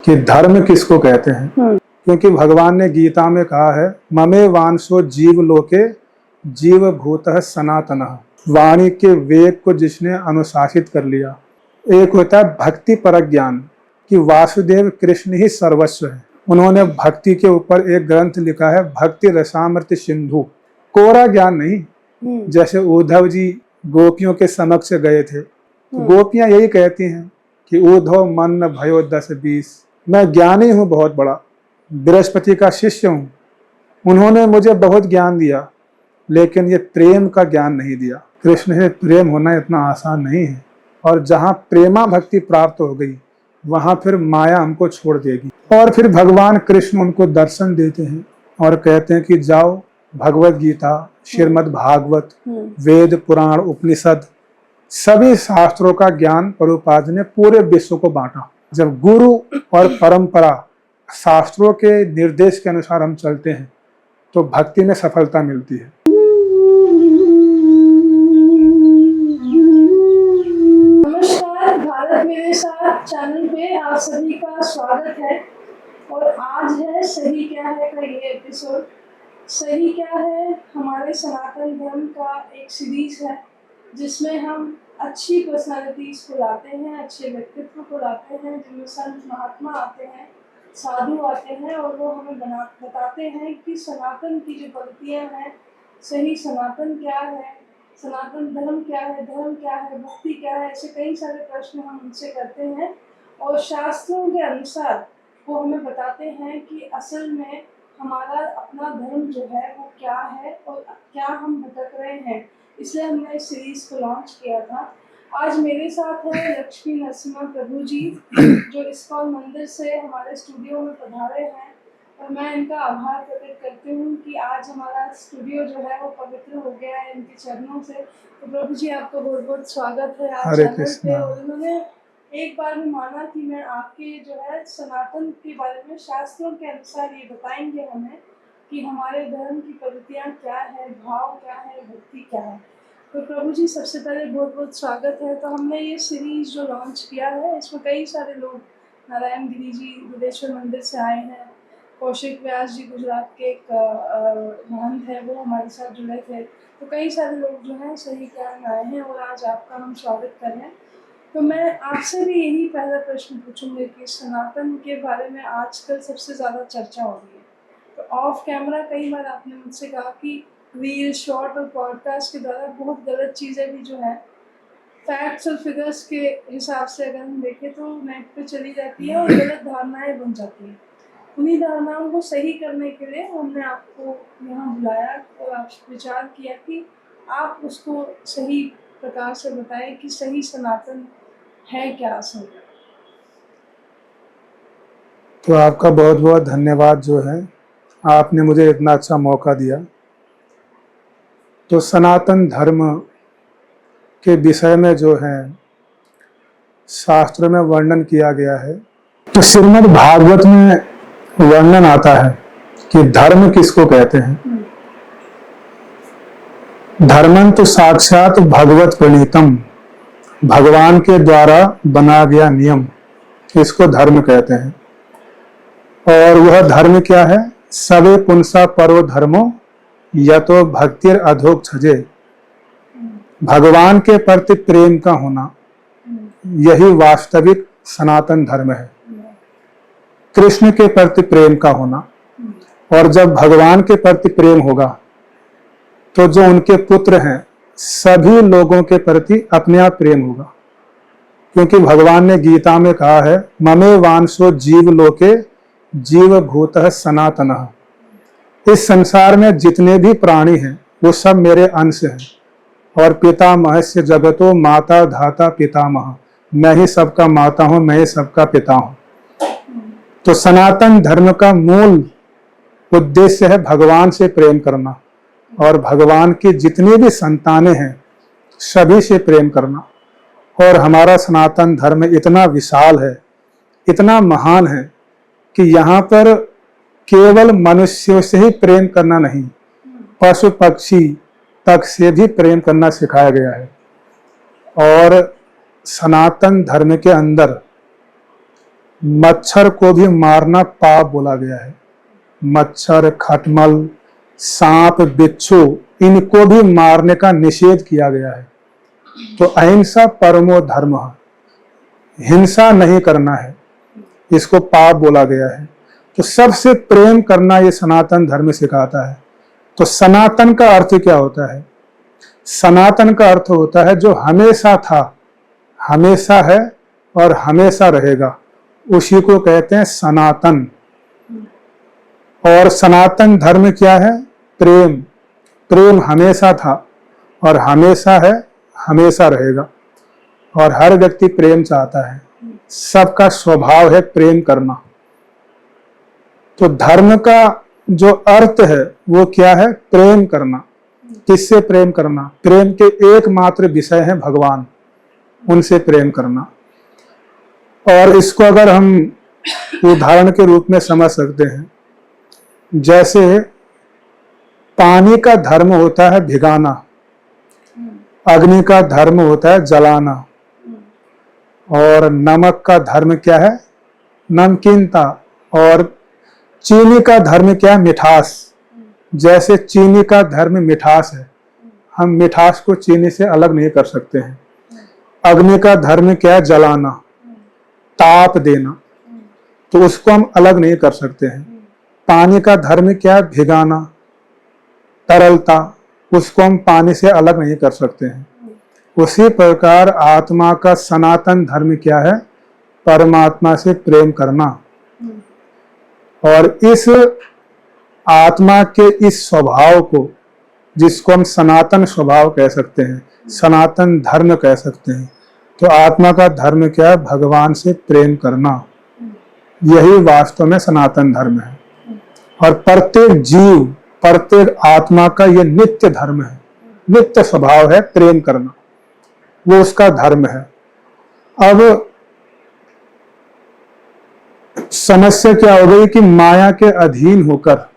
कि धर्म किसको कहते हैं, क्योंकि भगवान ने गीता में कहा है ममे वांशो जीव लोके जीव भूतः सनातनः। वाणी के वेग को जिसने अनुशासित कर लिया। एक होता है भक्ति परक ज्ञान कि वासुदेव कृष्ण ही सर्वस्व है। उन्होंने भक्ति के ऊपर एक ग्रंथ लिखा है भक्ति रसामृत सिंधु। कोरा ज्ञान नहीं, जैसे उद्धव जी गोपियों के समक्ष गए थे, गोपियां यही कहती हैं कि उद्धव मन भयो 10-20, मैं ज्ञानी हूँ बहुत बड़ा, बृहस्पति का शिष्य हूँ, उन्होंने मुझे बहुत ज्ञान दिया, लेकिन ये प्रेम का ज्ञान नहीं दिया। कृष्ण से प्रेम होना इतना आसान नहीं है, और जहाँ प्रेमा भक्ति प्राप्त हो गई वहाँ फिर माया हमको छोड़ देगी। और फिर भगवान कृष्ण उनको दर्शन देते हैं और कहते हैं कि जाओ भगवत गीता, श्रीमद् भागवत, वेद पुराण उपनिषद सभी शास्त्रों का ज्ञान प्रभुपाद ने पूरे विश्व को बांटा। जब गुरु और परंपरा शास्त्रों के निर्देश के अनुसार हम चलते हैं तो भक्ति में सफलता मिलती है। नमस्कार, भारत मेरे साथ चैनल पे आप सभी का स्वागत है। और आज है सही क्या है का ये एपिसोड। सही क्या है हमारे सनातन धर्म का एक सीरीज है जिसमें हम अच्छी पर्सनालिटीज को लाते हैं, अच्छे व्यक्तित्व को लाते हैं, जिनमें संत महात्मा आते हैं, साधु आते हैं और वो हमें बताते हैं कि सनातन की जो पद्धतियाँ हैं, सही सनातन क्या है, सनातन धर्म क्या है, धर्म क्या है, भक्ति क्या है। ऐसे कई सारे प्रश्न हम उनसे करते हैं और शास्त्रों के अनुसार वो हमें बताते हैं कि असल में हमारा अपना धर्म जो है वो क्या है और क्या हम भटक रहे हैं। इसलिए हमने इस सीरीज को लॉन्च किया था। आज मेरे साथ है लक्ष्मी नरसिम्हा प्रभु जी, जो इस्कॉन मंदिर से हमारे स्टूडियो में पधारे हैं, और मैं इनका आभार प्रकट करती हूँ कि आज हमारा स्टूडियो जो है वो पवित्र हो गया है इनके चरणों से। तो प्रभु जी आपका बहुत बहुत स्वागत है आज चैनल पे। और उन्होंने एक बार में माना कि मैं आपके जो है सनातन के बारे में शास्त्रों के अनुसार ये बताएंगे हमें कि हमारे धर्म की पद्धतियाँ क्या है, भाव क्या है, भक्ति क्या है। तो प्रभु जी सबसे पहले बहुत बहुत स्वागत है। तो हमने ये सीरीज जो लॉन्च किया है इसमें कई सारे लोग, नारायण गिरी जी बुद्धेश्वर मंदिर से आए हैं, कौशिक व्यास जी गुजरात के एक महंत है वो हमारे साथ जुड़े थे। तो कई सारे लोग जो हैं सही क्या आए हैं और आज आपका हम स्वागत कर रहे हैं। तो मैं आपसे भी यही पहला प्रश्न पूछूंगी कि सनातन के बारे में आजकल सबसे ज़्यादा चर्चा हो रही है। तो ऑफ कैमरा कई बार आपने मुझसे कहा कि रील, शॉर्ट और पॉडकास्ट के द्वारा बहुत गलत चीज़ें भी जो है फैक्ट्स और फिगर्स के हिसाब से अगर हम देखें तो नेट पे चली जाती है और गलत धारणाएं बन जाती हैं। उन्हीं धारणाओं को सही करने के लिए हमने आपको यहाँ बुलाया और आप विचार किया कि आप उसको सही प्रकार से बताएं कि सही सनातन है क्या असल। तो आपका बहुत बहुत धन्यवाद जो है, आपने मुझे इतना अच्छा मौका दिया। तो सनातन धर्म के विषय में जो है शास्त्र में वर्णन किया गया है। तो श्रीमद् भागवत में वर्णन आता है कि धर्म किसको कहते हैं। धर्मं तो साक्षात भगवत प्रणीतम, भगवान के द्वारा बना गया नियम, इसको धर्म कहते हैं। और वह धर्म क्या है? सवे पुंसा परो धर्मो यतो भक्तिर अधोक छजे, भगवान के प्रति प्रेम का होना, यही वास्तविक सनातन धर्म है। कृष्ण के प्रति प्रेम का होना, और जब भगवान के प्रति प्रेम होगा तो जो उनके पुत्र हैं सभी लोगों के प्रति अपने आप प्रेम होगा। क्योंकि भगवान ने गीता में कहा है ममे वांशो जीव लोके जीव भूतः सनातनः। इस संसार में जितने भी प्राणी हैं वो सब मेरे अंश हैं, और पितामहस्य जगतो माता धाता पितामह, मैं ही सबका माता हूँ, मैं ही सबका पिता हूँ। तो सनातन धर्म का मूल उद्देश्य है भगवान से प्रेम करना, और भगवान की जितनी भी संतानें हैं सभी से प्रेम करना। और हमारा सनातन धर्म इतना विशाल है, इतना महान है कि यहाँ पर केवल मनुष्यों से ही प्रेम करना नहीं, पशु पक्षी तक से भी प्रेम करना सिखाया गया है। और सनातन धर्म के अंदर मच्छर को भी मारना पाप बोला गया है। मच्छर, खटमल, सांप, बिच्छू, इनको भी मारने का निषेध किया गया है। तो अहिंसा परमो धर्म, हिंसा नहीं करना है, इसको पाप बोला गया है। तो सबसे प्रेम करना ये सनातन धर्म सिखाता है। तो सनातन का अर्थ क्या होता है? सनातन का अर्थ होता है जो हमेशा था, हमेशा है और हमेशा रहेगा, उसी को कहते हैं सनातन। और सनातन धर्म क्या है? प्रेम। प्रेम हमेशा था और हमेशा है, हमेशा रहेगा। और हर व्यक्ति प्रेम चाहता है, सबका स्वभाव है प्रेम करना। तो धर्म का जो अर्थ है वो क्या है? प्रेम करना। किससे प्रेम करना? प्रेम के एकमात्र विषय है भगवान, उनसे प्रेम करना। और इसको अगर हम उदाहरण के रूप में समझ सकते हैं, जैसे पानी का धर्म होता है भिगाना, अग्नि का धर्म होता है जलाना, और नमक का धर्म क्या है? नमकीनता। और चीनी का धर्म क्या है? मिठास। जैसे चीनी का धर्म मिठास है, हम मिठास को चीनी से अलग नहीं कर सकते हैं। अग्नि का धर्म क्या है? जलाना, ताप देना, तो उसको हम अलग नहीं कर सकते हैं। पानी का धर्म क्या है? भिगाना, तरलता, उसको हम पानी से अलग नहीं कर सकते हैं। उसी प्रकार आत्मा का सनातन धर्म क्या है? परमात्मा से प्रेम करना। और इस आत्मा के इस स्वभाव को, जिसको हम सनातन स्वभाव कह सकते हैं, सनातन धर्म कह सकते हैं, तो आत्मा का धर्म क्या है? भगवान से प्रेम करना। यही वास्तव में सनातन धर्म है। और प्रत्येक जीव, प्रत्येक आत्मा का यह नित्य धर्म है, नित्य स्वभाव है प्रेम करना, वो उसका धर्म है। अब समस्या क्या हो गई कि माया के अधीन होकर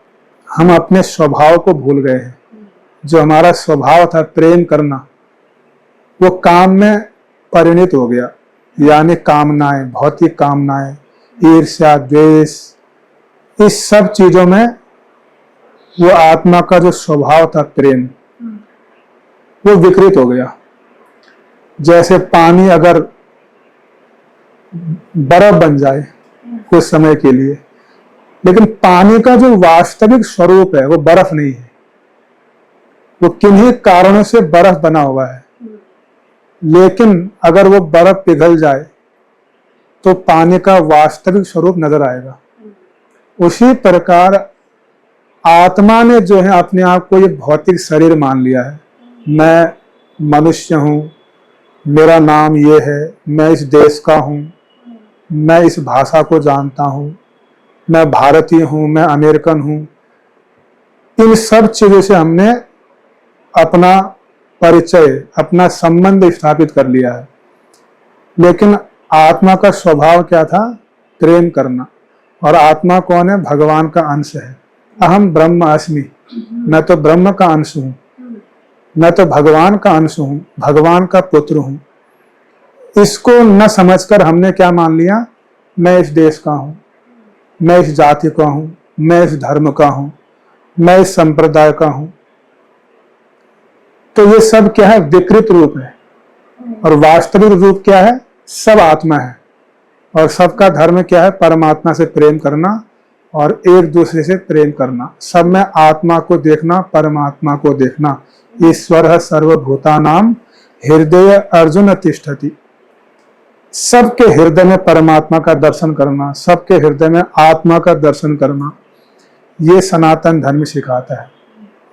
हम अपने स्वभाव को भूल गए हैं। जो हमारा स्वभाव था प्रेम करना, वो काम में परिणत हो गया। यानी कामनाएं, भौतिक कामनाएं, ईर्ष्या, द्वेष, इस सब चीजों में वो आत्मा का जो स्वभाव था प्रेम, वो विकृत हो गया। जैसे पानी अगर बर्फ बन जाए कुछ समय के लिए, लेकिन पानी का जो वास्तविक स्वरूप है वो बर्फ नहीं है, वो किन्हीं कारणों से बर्फ बना हुआ है। लेकिन अगर वो बर्फ पिघल जाए तो पानी का वास्तविक स्वरूप नजर आएगा। उसी प्रकार आत्मा ने जो है अपने आप को ये भौतिक शरीर मान लिया है। मैं मनुष्य हूं, मेरा नाम ये है, मैं इस देश का हूं, मैं इस भाषा को जानता हूं, मैं भारतीय हूं, मैं अमेरिकन हूं। इन सब चीजों से हमने अपना परिचय, अपना संबंध स्थापित कर लिया है। लेकिन आत्मा का स्वभाव क्या था? प्रेम करना। और आत्मा कौन है? भगवान का अंश है। अहम ब्रह्म अस्मि, मैं तो ब्रह्म का अंश हूं, मैं तो भगवान का अंश हूं, भगवान का पुत्र हूं। इसको न समझकर हमने क्या मान लिया? मैं इस देश का हूं, मैं इस जाति का हूं, मैं इस धर्म का हूं, मैं इस संप्रदाय का हूं। तो ये सब क्या है? विकृत रूप है। और वास्तविक रूप क्या है? सब आत्मा है। और सबका धर्म क्या है? परमात्मा से प्रेम करना और एक दूसरे से प्रेम करना। सब में आत्मा को देखना, परमात्मा को देखना। ईश्वर सर्वभूतानां हृदय अर्जुन तिष्ठति। सबके हृदय में परमात्मा का दर्शन करना, सबके हृदय में आत्मा का दर्शन करना, ये सनातन धर्म सिखाता है।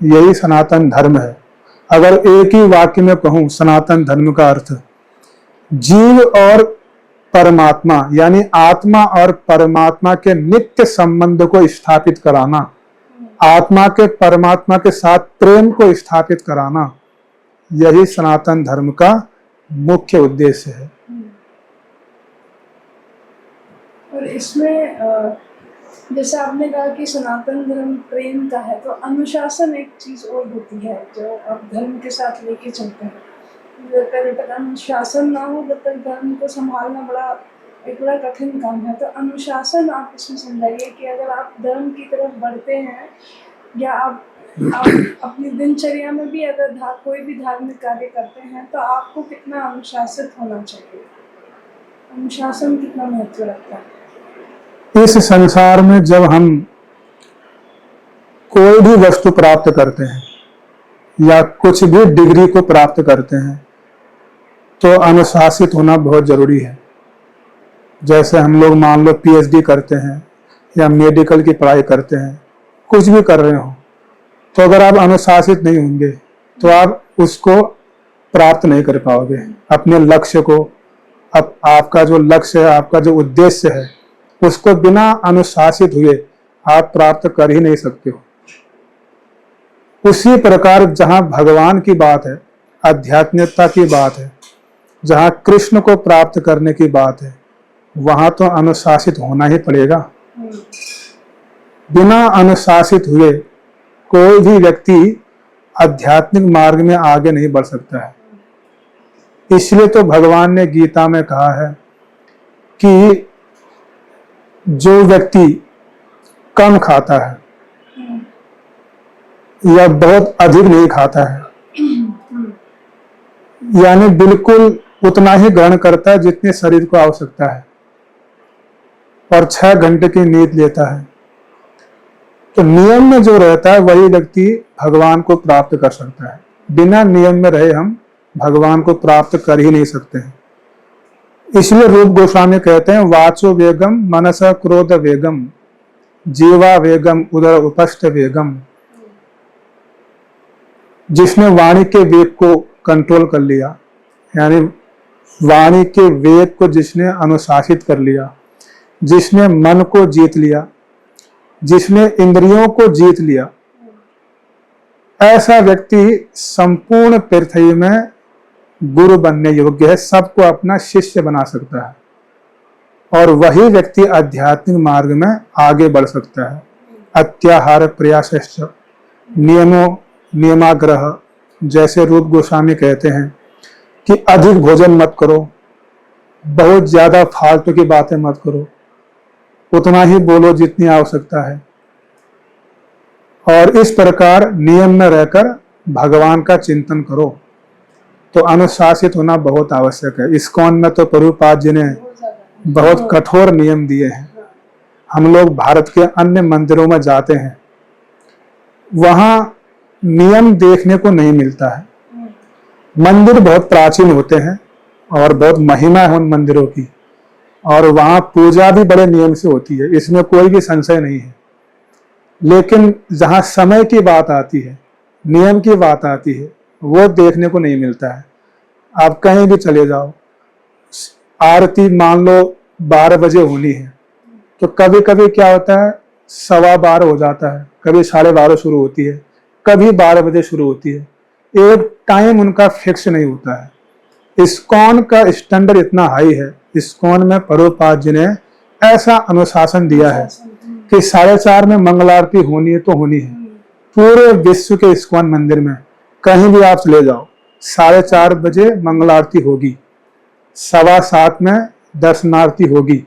यही सनातन धर्म है। अगर एक ही वाक्य में कहूं सनातन धर्म का अर्थ, जीव और परमात्मा यानी आत्मा और परमात्मा के नित्य संबंध को स्थापित कराना, आत्मा के परमात्मा के साथ प्रेम को स्थापित कराना, यही सनातन धर्म का मुख्य उद्देश्य है। और इसमें जैसे आपने कहा कि सनातन धर्म प्रेम का है, तो अनुशासन एक चीज और होती है जो आप धर्म के साथ लेके चलते हैं। जब तक अनुशासन ना हो तब तक धर्म को संभालना बड़ा एक बड़ा कठिन काम है। तो अनुशासन आप इसमें समझाइए कि अगर आप धर्म की तरफ बढ़ते हैं या आप अपनी दिनचर्या में भी अगर कोई भी धार्मिक कार्य करते हैं तो आपको कितना अनुशासित होना चाहिए, अनुशासन कितना महत्व रखता है? इस संसार में जब हम कोई भी वस्तु प्राप्त करते हैं या कुछ भी डिग्री को प्राप्त करते हैं तो अनुशासित होना बहुत जरूरी है। जैसे हम लोग मान लो पीएचडी करते हैं या मेडिकल की पढ़ाई करते हैं, कुछ भी कर रहे हो, तो अगर आप अनुशासित नहीं होंगे तो आप उसको प्राप्त नहीं कर पाओगे। अपने लक्ष्य को, अब आपका जो लक्ष्य है, आपका जो उद्देश्य है, उसको बिना अनुशासित हुए आप प्राप्त कर ही नहीं सकते हो। उसी प्रकार जहां भगवान की बात है, आध्यात्मिकता की बात है, जहां कृष्ण को प्राप्त करने की बात है, वहां तो अनुशासित होना ही पड़ेगा। बिना अनुशासित हुए कोई भी व्यक्ति आध्यात्मिक मार्ग में आगे नहीं बढ़ सकता है। इसलिए तो भगवान ने गीता में कहा है कि जो व्यक्ति कम खाता है या बहुत अधिक नहीं खाता है, यानी बिल्कुल उतना ही ग्रहण करता है जितने शरीर को आवश्यकता है, और 6 घंटे की नींद लेता है, तो नियम में जो रहता है वही व्यक्ति भगवान को प्राप्त कर सकता है। बिना नियम में रहे हम भगवान को प्राप्त कर ही नहीं सकते हैं। इसलिए रूप गोस्वामी कहते हैं, वाचो वेगम मनस क्रोध वेगम जीवा वेगम उदर उपस्थ वेगम। जिसने वाणी के वेग को कंट्रोल कर लिया, यानी वाणी के वेग को जिसने अनुशासित कर लिया, जिसने मन को जीत लिया, जिसने इंद्रियों को जीत लिया, ऐसा व्यक्ति संपूर्ण पृथ्वी में गुरु बनने योग्य है, सबको अपना शिष्य बना सकता है, और वही व्यक्ति आध्यात्मिक मार्ग में आगे बढ़ सकता है। अत्याहार प्रयास नियमाग्रह, जैसे रूप गोस्वामी कहते हैं कि अधिक भोजन मत करो, बहुत ज्यादा फालतू की बातें मत करो, उतना ही बोलो जितनी आवश्यकता है, और इस प्रकार नियम में रहकर भगवान का चिंतन करो। तो अनुशासित होना बहुत आवश्यक है। इस्कॉन में तो प्रभुपाद जी ने बहुत कठोर नियम दिए हैं। हम लोग भारत के अन्य मंदिरों में जाते हैं, वहां नियम देखने को नहीं मिलता है। मंदिर बहुत प्राचीन होते हैं और बहुत महिमा है उन मंदिरों की, और वहां पूजा भी बड़े नियम से होती है, इसमें कोई भी संशय नहीं है। लेकिन जहां समय की बात आती है, नियम की बात आती है, वो देखने को नहीं मिलता है। आप कहीं भी चले जाओ, आरती मान लो 12 बजे होनी है, तो कभी कभी क्या होता है 12:15 हो जाता है, कभी 12:30 शुरू होती है, कभी 12 बजे शुरू होती है। एक टाइम उनका फिक्स नहीं होता है। इस्कॉन का स्टैंडर्ड इतना हाई है, इस्कॉन में प्रभुपाद जी ने ऐसा अनुशासन दिया है कि 4:30 में मंगल आरती होनी है तो होनी है। पूरे विश्व के इस्कॉन मंदिर में कहीं भी आप चले जाओ, 4:30 बजे मंगल आरती होगी, 7:15 में दर्शनारती होगी,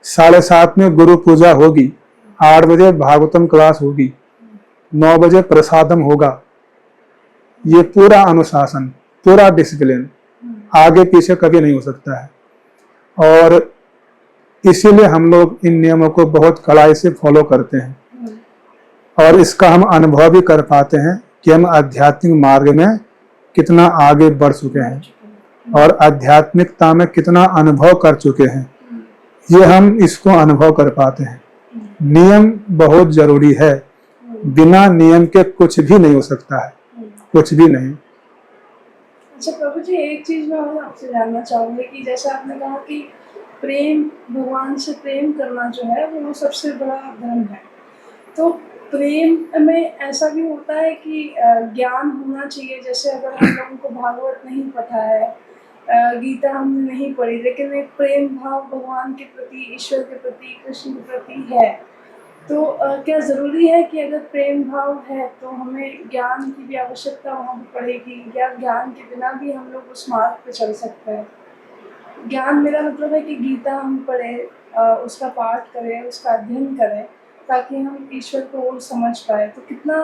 7:30 में गुरु पूजा होगी, 8 बजे भागवतम क्लास होगी, 9 बजे प्रसादम होगा। ये पूरा अनुशासन, पूरा डिसिप्लिन आगे पीछे कभी नहीं हो सकता है, और इसीलिए हम लोग इन नियमों को बहुत कड़ाई से फॉलो करते हैं, और इसका हम अनुभव भी कर पाते हैं कि हम आध्यात्मिक मार्ग में कितना आगे बढ़ चुके हैं और आध्यात्मिकता में कितना अनुभव कर चुके हैं, ये हम इसको अनुभव कर पाते हैं। नियम बहुत जरूरी है, बिना नियम के कुछ भी नहीं हो सकता है, कुछ भी नहीं। अच्छा प्रभु जी, एक चीज मैं और आपसे जानना चाहूंगी कि जैसे आपने कहा कि प्रेम, भगवान से प्रेम करना जो है वो सबसे बड़ा धर्म है, तो प्रेम में ऐसा भी होता है कि ज्ञान होना चाहिए। जैसे अगर हम लोगों को भागवत नहीं पता है, गीता हमने नहीं पढ़ी, लेकिन एक प्रेम भाव भगवान के प्रति, ईश्वर के प्रति, कृष्ण के प्रति है, तो क्या ज़रूरी है कि अगर प्रेम भाव है तो हमें ज्ञान की भी आवश्यकता वहाँ पर पड़ेगी, या ज्ञान के बिना भी हम लोग उस मार्ग पर चल सकते हैं? ज्ञान मेरा मतलब है कि गीता हम पढ़ें, उसका पाठ करें, उसका अध्ययन करें, ताकि हम ईश्वर को और समझ पाए। तो कितना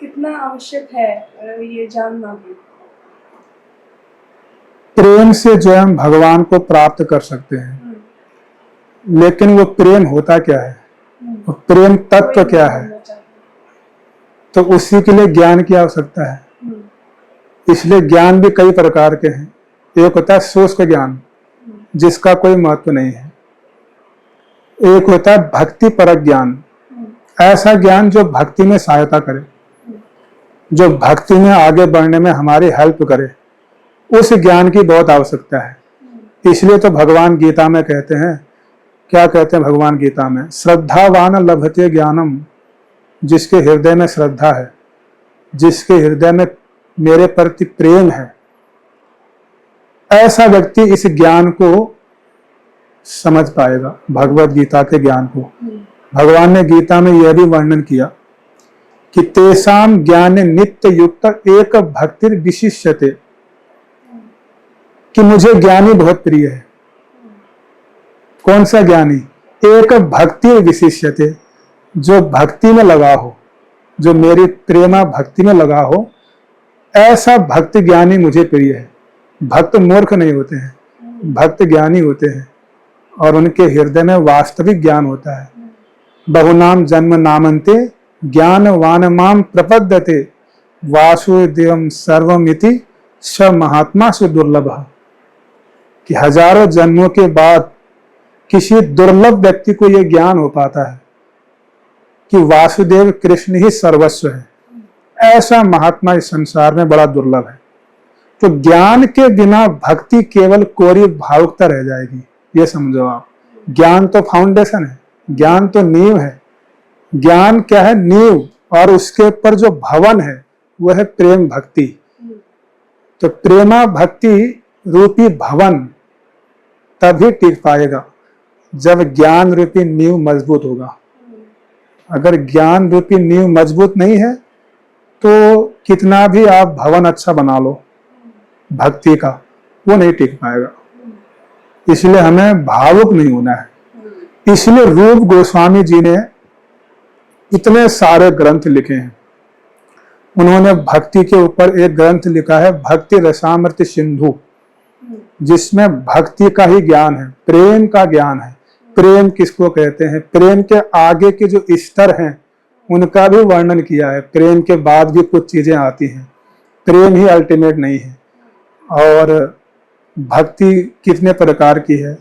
कितना आवश्यक है ये जानना भी। प्रेम से जो है हम भगवान को प्राप्त कर सकते हैं, लेकिन वो प्रेम होता क्या है, वो प्रेम तत्व क्या है, तो उसी के लिए ज्ञान की आवश्यकता है। इसलिए ज्ञान भी कई प्रकार के हैं। एक होता है शुष्क ज्ञान, जिसका कोई महत्व नहीं है। एक होता है भक्ति परक ज्ञान, ऐसा ज्ञान जो भक्ति में सहायता करे, जो भक्ति में आगे बढ़ने में हमारी हेल्प करे, उस ज्ञान की बहुत आवश्यकता है। इसलिए तो भगवान गीता में कहते हैं, क्या कहते हैं भगवान गीता में, श्रद्धावान लभते ज्ञानम, जिसके हृदय में श्रद्धा है, जिसके हृदय में मेरे प्रति प्रेम है, ऐसा व्यक्ति इस ज्ञान को समझ पाएगा, भगवत गीता के ज्ञान को। भगवान ने गीता में यह भी वर्णन किया कि तेषाम ज्ञान नित्य युक्त एक भक्ति विशिष्यते, कि मुझे ज्ञानी बहुत प्रिय है। कौन सा ज्ञानी? एक भक्ति विशिष्यते, जो भक्ति में लगा हो, जो मेरी प्रेमा भक्ति में लगा हो, ऐसा भक्ति ज्ञानी मुझे प्रिय है। भक्त मूर्ख नहीं होते हैं, भक्त ज्ञानी होते हैं, और उनके हृदय में वास्तविक ज्ञान होता है। बहुनाम जन्म नामन्ते ज्ञानवान माम प्रपद्यते वासुदेवम सर्वमिति स महात्मा से दुर्लभ, कि हजारों जन्मों के बाद किसी दुर्लभ व्यक्ति को यह ज्ञान हो पाता है कि वासुदेव कृष्ण ही सर्वस्व है। ऐसा महात्मा इस संसार में बड़ा दुर्लभ है। तो ज्ञान के बिना भक्ति केवल कोरी भावुकता रह जाएगी, ये समझो आप। ज्ञान तो फाउंडेशन है, ज्ञान तो नींव है। ज्ञान क्या है? नींव, और उसके ऊपर जो भवन है वह है प्रेम भक्ति। तो प्रेमा भक्ति रूपी भवन तभी टिक पाएगा जब ज्ञान रूपी नींव मजबूत होगा। अगर ज्ञान रूपी नींव मजबूत नहीं है तो कितना भी आप भवन अच्छा बना लो भक्ति का, वो नहीं टिक पाएगा। इसलिए हमें भावुक नहीं होना है। इसलिए रूप गोस्वामी जी ने इतने सारे ग्रंथ लिखे हैं। उन्होंने भक्ति के ऊपर एक ग्रंथ लिखा है, भक्ति रसामृत सिंधु, जिसमें भक्ति का ही ज्ञान है, प्रेम का ज्ञान है। प्रेम किसको कहते हैं, प्रेम के आगे के जो स्तर हैं उनका भी वर्णन किया है। प्रेम के बाद भी कुछ चीजें आती हैं, प्रेम ही अल्टीमेट नहीं है। और भक्ति कितने प्रकार की है,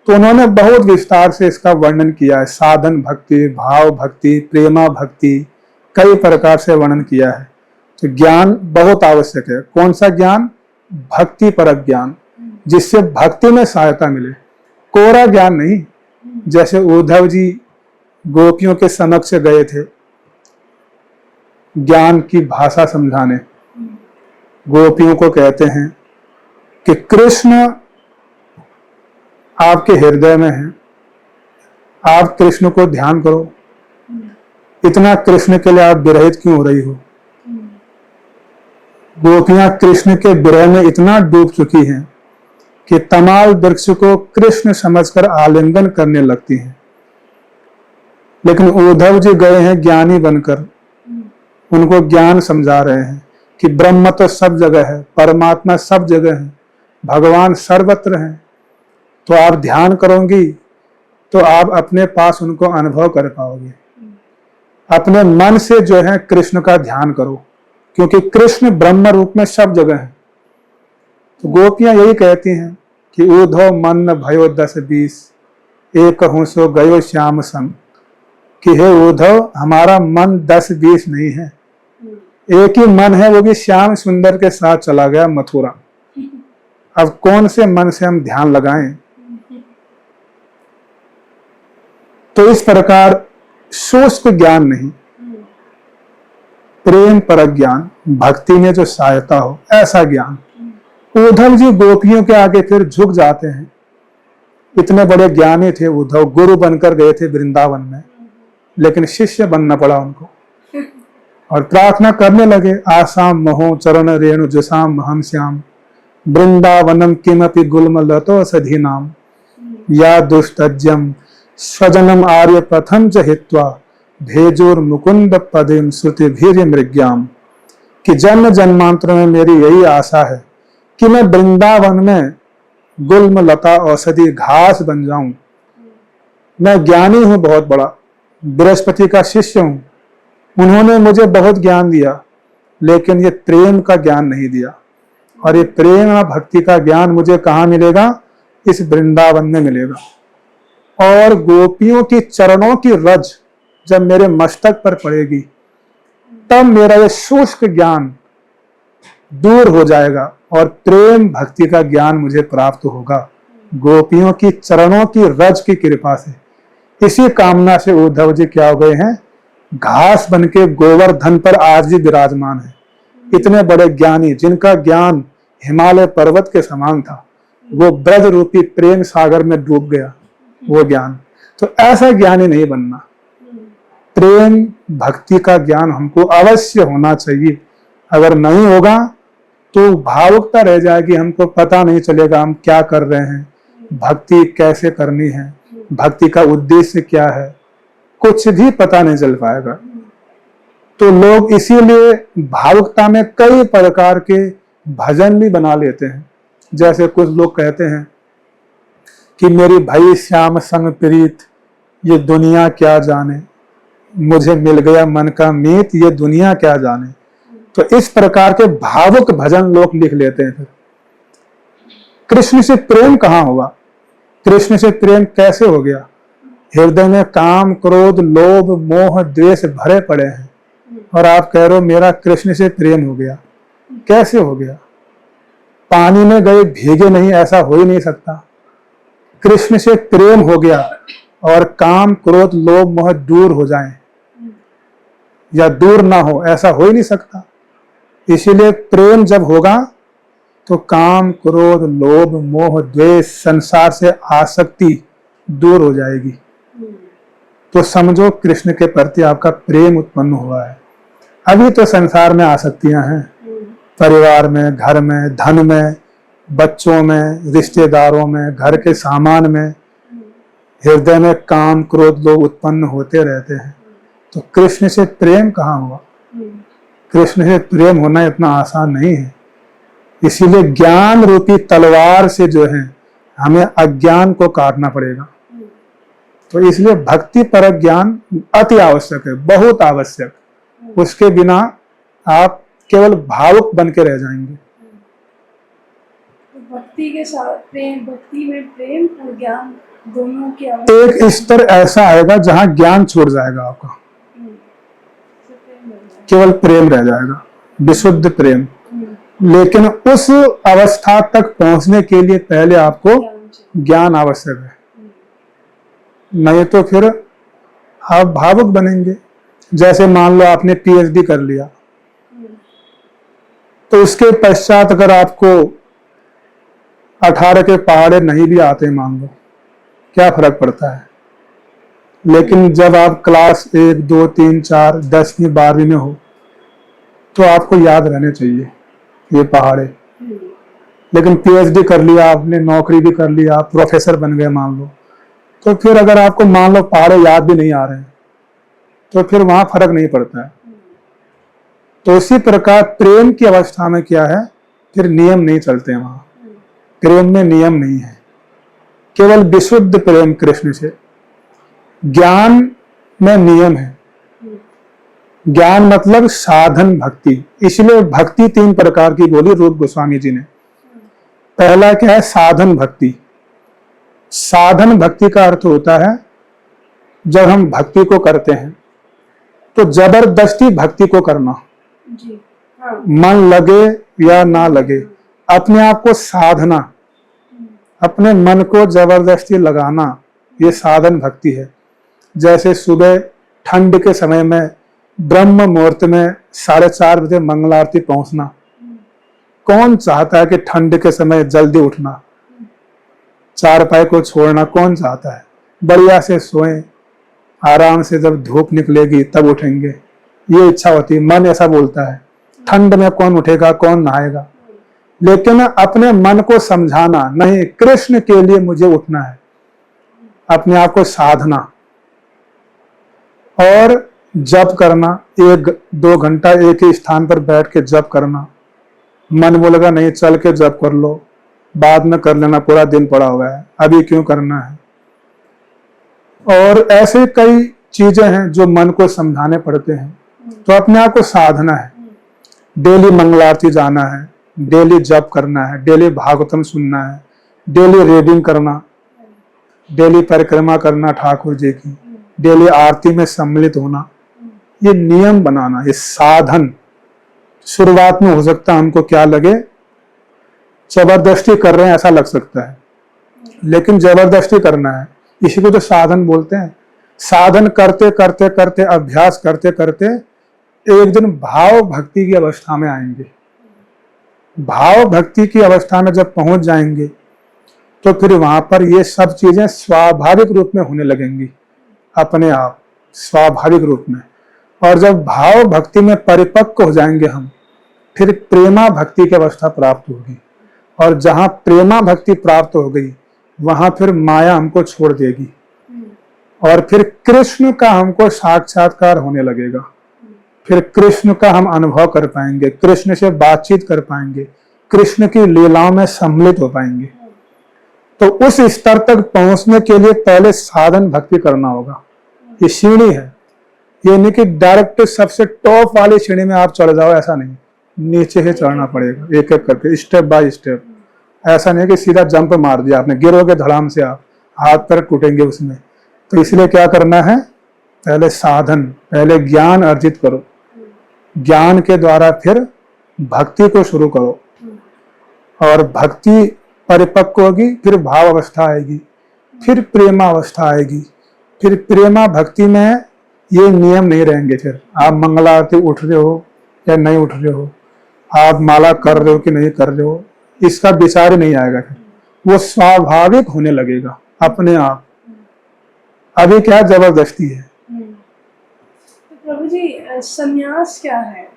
तो उन्होंने बहुत विस्तार से इसका वर्णन किया है। साधन भक्ति, भाव भक्ति, प्रेमा भक्ति, कई प्रकार से वर्णन किया है। तो ज्ञान बहुत आवश्यक है। कौन सा ज्ञान? भक्ति परक ज्ञान, जिससे भक्ति में सहायता मिले, कोरा ज्ञान नहीं। जैसे उद्धव जी गोपियों के समक्ष गए थे ज्ञान की भाषा समझाने, गोपियों को कहते हैं कि कृष्ण आपके हृदय में है, आप कृष्ण को ध्यान करो। इतना कृष्ण के लिए आप विरहित क्यों हो रही हो? गोपियां कृष्ण के विरह में इतना डूब चुकी हैं कि तमाल वृक्ष को कृष्ण समझकर आलिंगन करने लगती हैं। लेकिन उद्धव जी गए हैं ज्ञानी बनकर, उनको ज्ञान समझा रहे हैं कि ब्रह्म तो सब जगह है, परमात्मा सब जगह है, भगवान सर्वत्र है। तो आप ध्यान करोगी तो आप अपने पास उनको अनुभव कर पाओगे। अपने मन से जो है कृष्ण का ध्यान करो, क्योंकि कृष्ण ब्रह्म रूप में सब जगह है। तो गोपियां यही कहती हैं कि उद्धव मन भयो 10-20 एक हूं सो गयो श्याम संग, कि हे उद्धव हमारा मन 10-20 नहीं है, एक ही मन है, वो भी श्याम सुंदर के साथ चला गया मथुरा। अब कौन से मन से हम ध्यान लगाएं? तो इस प्रकार शुष्क ज्ञान नहीं, प्रेम परक ज्ञान, भक्ति में जो सहायता हो ऐसा ज्ञान। उद्धव जी गोपियों के आगे फिर झुक जाते हैं। इतने बड़े ज्ञानी थे उद्धव, गुरु बनकर गए थे वृंदावन में, लेकिन शिष्य बनना पड़ा उनको। और प्रार्थना करने लगे, आसाम महो चरण रेणु जसाम महम श्याम वृंदावनम किमपि गुल्मलतोषधीनाम या दुस्तज्यम स्वजनम आर्य प्रथम च हित्वा भेजोर मुकुंद पदिम श्रुति भीर्य मृग्याम। कि जन्म जन्मांतर में मेरी यही आशा है कि मैं वृंदावन में गुल्म लता औषधि घास बन जाऊं। मैं ज्ञानी हूं बहुत बड़ा, बृहस्पति का शिष्य हूं, उन्होंने मुझे बहुत ज्ञान दिया, लेकिन ये प्रेम का ज्ञान नहीं दिया। और ये प्रेम और भक्ति का ज्ञान मुझे कहाँ मिलेगा? इस वृंदावन में मिलेगा। और गोपियों की चरणों की रज जब मेरे मस्तक पर पड़ेगी, तब मेरा ये शुष्क ज्ञान दूर हो जाएगा और प्रेम भक्ति का ज्ञान मुझे प्राप्त होगा, गोपियों की चरणों की रज की कृपा से। इसी कामना से उद्धव जी क्या हो गए हैं? घास बन के गोवर्धन पर आज भी विराजमान है। इतने बड़े ज्ञानी, जिनका ज्ञान हिमालय पर्वत के समान था, वो ब्रज रूपी प्रेम सागर में डूब गया वो ज्ञान। तो ऐसा ज्ञानी नहीं बनना। प्रेम भक्ति का ज्ञान हमको अवश्य होना चाहिए। अगर नहीं होगा तो भावुकता रह जाएगी, हमको पता नहीं चलेगा हम क्या कर रहे हैं, भक्ति कैसे करनी है, भक्ति का उद्देश्य क्या है, कुछ भी पता नहीं चल पाएगा। तो लोग इसीलिए भावुकता में कई प्रकार के भजन भी बना लेते हैं। जैसे कुछ लोग कहते हैं कि मेरी भई श्याम संग प्रीत, ये दुनिया क्या जाने, मुझे मिल गया मन का मीत, ये दुनिया क्या जाने। तो इस प्रकार के भावुक भजन लोग लिख लेते हैं। फिर कृष्ण से प्रेम कहाँ हुआ? कृष्ण से प्रेम कैसे हो गया? हृदय में काम क्रोध लोभ मोह द्वेष भरे पड़े हैं और आप कह रहे हो मेरा कृष्ण से प्रेम हो गया। कैसे हो गया? पानी में गए भीगे नहीं, ऐसा हो ही नहीं सकता। कृष्ण से प्रेम हो गया और काम क्रोध लोभ मोह दूर हो जाएं या दूर ना हो, ऐसा हो ही नहीं सकता। इसीलिए प्रेम जब होगा तो काम क्रोध लोभ मोह द्वेष संसार से आसक्ति दूर हो जाएगी। तो समझो कृष्ण के प्रति आपका प्रेम उत्पन्न हुआ है। अभी तो संसार में आसक्तियां हैं, परिवार में, घर में, धन में, बच्चों में, रिश्तेदारों में, घर के सामान में, हृदय में काम क्रोध लोग उत्पन्न होते रहते हैं। तो कृष्ण से प्रेम कहाँ हुआ? कृष्ण से प्रेम होना इतना आसान नहीं है। इसीलिए ज्ञान रूपी तलवार से जो है हमें अज्ञान को काटना पड़ेगा। तो इसलिए भक्ति परक ज्ञान अति आवश्यक है, बहुत आवश्यक। उसके बिना आप केवल भावुक बन के रह जाएंगे। भक्ति के साथ प्रेम, भक्ति में प्रेम और ज्ञान दोनों की एक स्तर ऐसा आएगा जहां ज्ञान छूट जाएगा आपका, केवल प्रेम रह जाएगा, विशुद्ध प्रेम। लेकिन उस अवस्था तक पहुंचने के लिए पहले आपको ज्ञान आवश्यक है, नहीं तो फिर आप भावुक बनेंगे। जैसे मान लो आपने पीएचडी कर लिया, तो उसके पश्चात अगर आपको 18 के पहाड़े नहीं भी आते मान लो, क्या फर्क पड़ता है। लेकिन जब आप क्लास 1, 2, 3, 4, 10वीं 12वीं में हो तो आपको याद रहने चाहिए ये पहाड़े। लेकिन पीएचडी कर लिया आपने, नौकरी भी कर लिया, प्रोफेसर बन गए मान लो, तो फिर अगर आपको मान लो पहाड़े याद भी नहीं आ रहे हैं तो फिर वहां फर्क नहीं पड़ता है। तो इसी प्रकार प्रेम की अवस्था में क्या है, फिर नियम नहीं चलते हैं। वहां प्रेम में नियम नहीं है, केवल विशुद्ध प्रेम कृष्ण से। ज्ञान में नियम है। ज्ञान मतलब साधन भक्ति। इसलिए भक्ति 3 प्रकार की बोली रूप गोस्वामी जी ने। पहला क्या है? साधन भक्ति। साधन भक्ति का अर्थ होता है जब हम भक्ति को करते हैं तो जबरदस्ती भक्ति को करना, मन लगे या ना लगे, अपने आप को साधना, अपने मन को जबरदस्ती लगाना, ये साधन भक्ति है। जैसे सुबह ठंड के समय में ब्रह्म मुहूर्त में 4:30 बजे मंगल आरती पहुंचना। कौन चाहता है कि ठंड के समय जल्दी उठना, चारपाई को छोड़ना? कौन चाहता है? बढ़िया से सोएं, आराम से, जब धूप निकलेगी तब उठेंगे, ये इच्छा होती है। मन ऐसा बोलता है। ठंड में कौन उठेगा, कौन नहाएगा? लेकिन अपने मन को समझाना नहीं, कृष्ण के लिए मुझे उठना है, अपने आप को साधना और जप करना, 1-2 घंटा एक ही स्थान पर बैठ के जप करना। मन बोलेगा नहीं चल के जप कर लो, बाद में कर लेना, पूरा दिन पड़ा हुआ है, अभी क्यों करना है। और ऐसे कई चीजें हैं जो मन को समझाने पड़ते हैं। तो अपने आप को साधना है, डेली मंगल आरती जाना है, डेली जप करना है, डेली भागवतम सुनना है, डेली रीडिंग करना, डेली परिक्रमा करना ठाकुर जी की, डेली आरती में सम्मिलित होना, ये नियम बनाना, ये साधन। शुरुआत में हो सकता है हमको क्या लगे, जबरदस्ती कर रहे हैं ऐसा लग सकता है, लेकिन जबरदस्ती करना है, इसी को तो साधन बोलते हैं। साधन करते करते करते, अभ्यास करते करते एक दिन भाव भक्ति की अवस्था में आएंगे। भाव भक्ति की अवस्था में जब पहुंच जाएंगे तो फिर वहां पर ये सब चीजें स्वाभाविक रूप में होने लगेंगी, अपने आप स्वाभाविक रूप में। और जब भाव भक्ति में परिपक्व हो जाएंगे हम, फिर प्रेमा भक्ति की अवस्था प्राप्त होगी। और जहां प्रेमा भक्ति प्राप्त हो गई, वहां फिर माया हमको छोड़ देगी और फिर कृष्ण का हमको साक्षात्कार होने लगेगा। फिर कृष्ण का हम अनुभव कर पाएंगे, कृष्ण से बातचीत कर पाएंगे, कृष्ण की लीलाओं में सम्मिलित हो पाएंगे। तो उस स्तर तक पहुंचने के लिए पहले साधन भक्ति करना होगा। ये सीढ़ी है, ये नहीं कि डायरेक्ट सबसे टॉप वाली सीढ़ी में आप चढ़ जाओ, ऐसा नहीं, नीचे से चढ़ना पड़ेगा एक एक करके, स्टेप बाय स्टेप। ऐसा नहीं कि सीधा जंप मार दिया आपने, गिरोगे धड़ाम से, आप हाथ पैर टूटेंगे उसमें। तो इसलिए क्या करना है, पहले साधन, पहले ज्ञान अर्जित करो, ज्ञान के द्वारा फिर भक्ति को शुरू करो, और भक्ति परिपक्व होगी, फिर भाव अवस्था आएगी, फिर प्रेमा अवस्था आएगी। फिर प्रेमा भक्ति में ये नियम नहीं रहेंगे, फिर आप मंगल आरती उठ रहे हो या नहीं उठ रहे हो, आप माला कर रहे हो कि नहीं कर रहे हो, इसका विचार ही नहीं आएगा। फिर वो स्वाभाविक होने लगेगा अपने आप। अभी क्या जबरदस्ती है। तो प्रभु जी, संन्यास क्या है?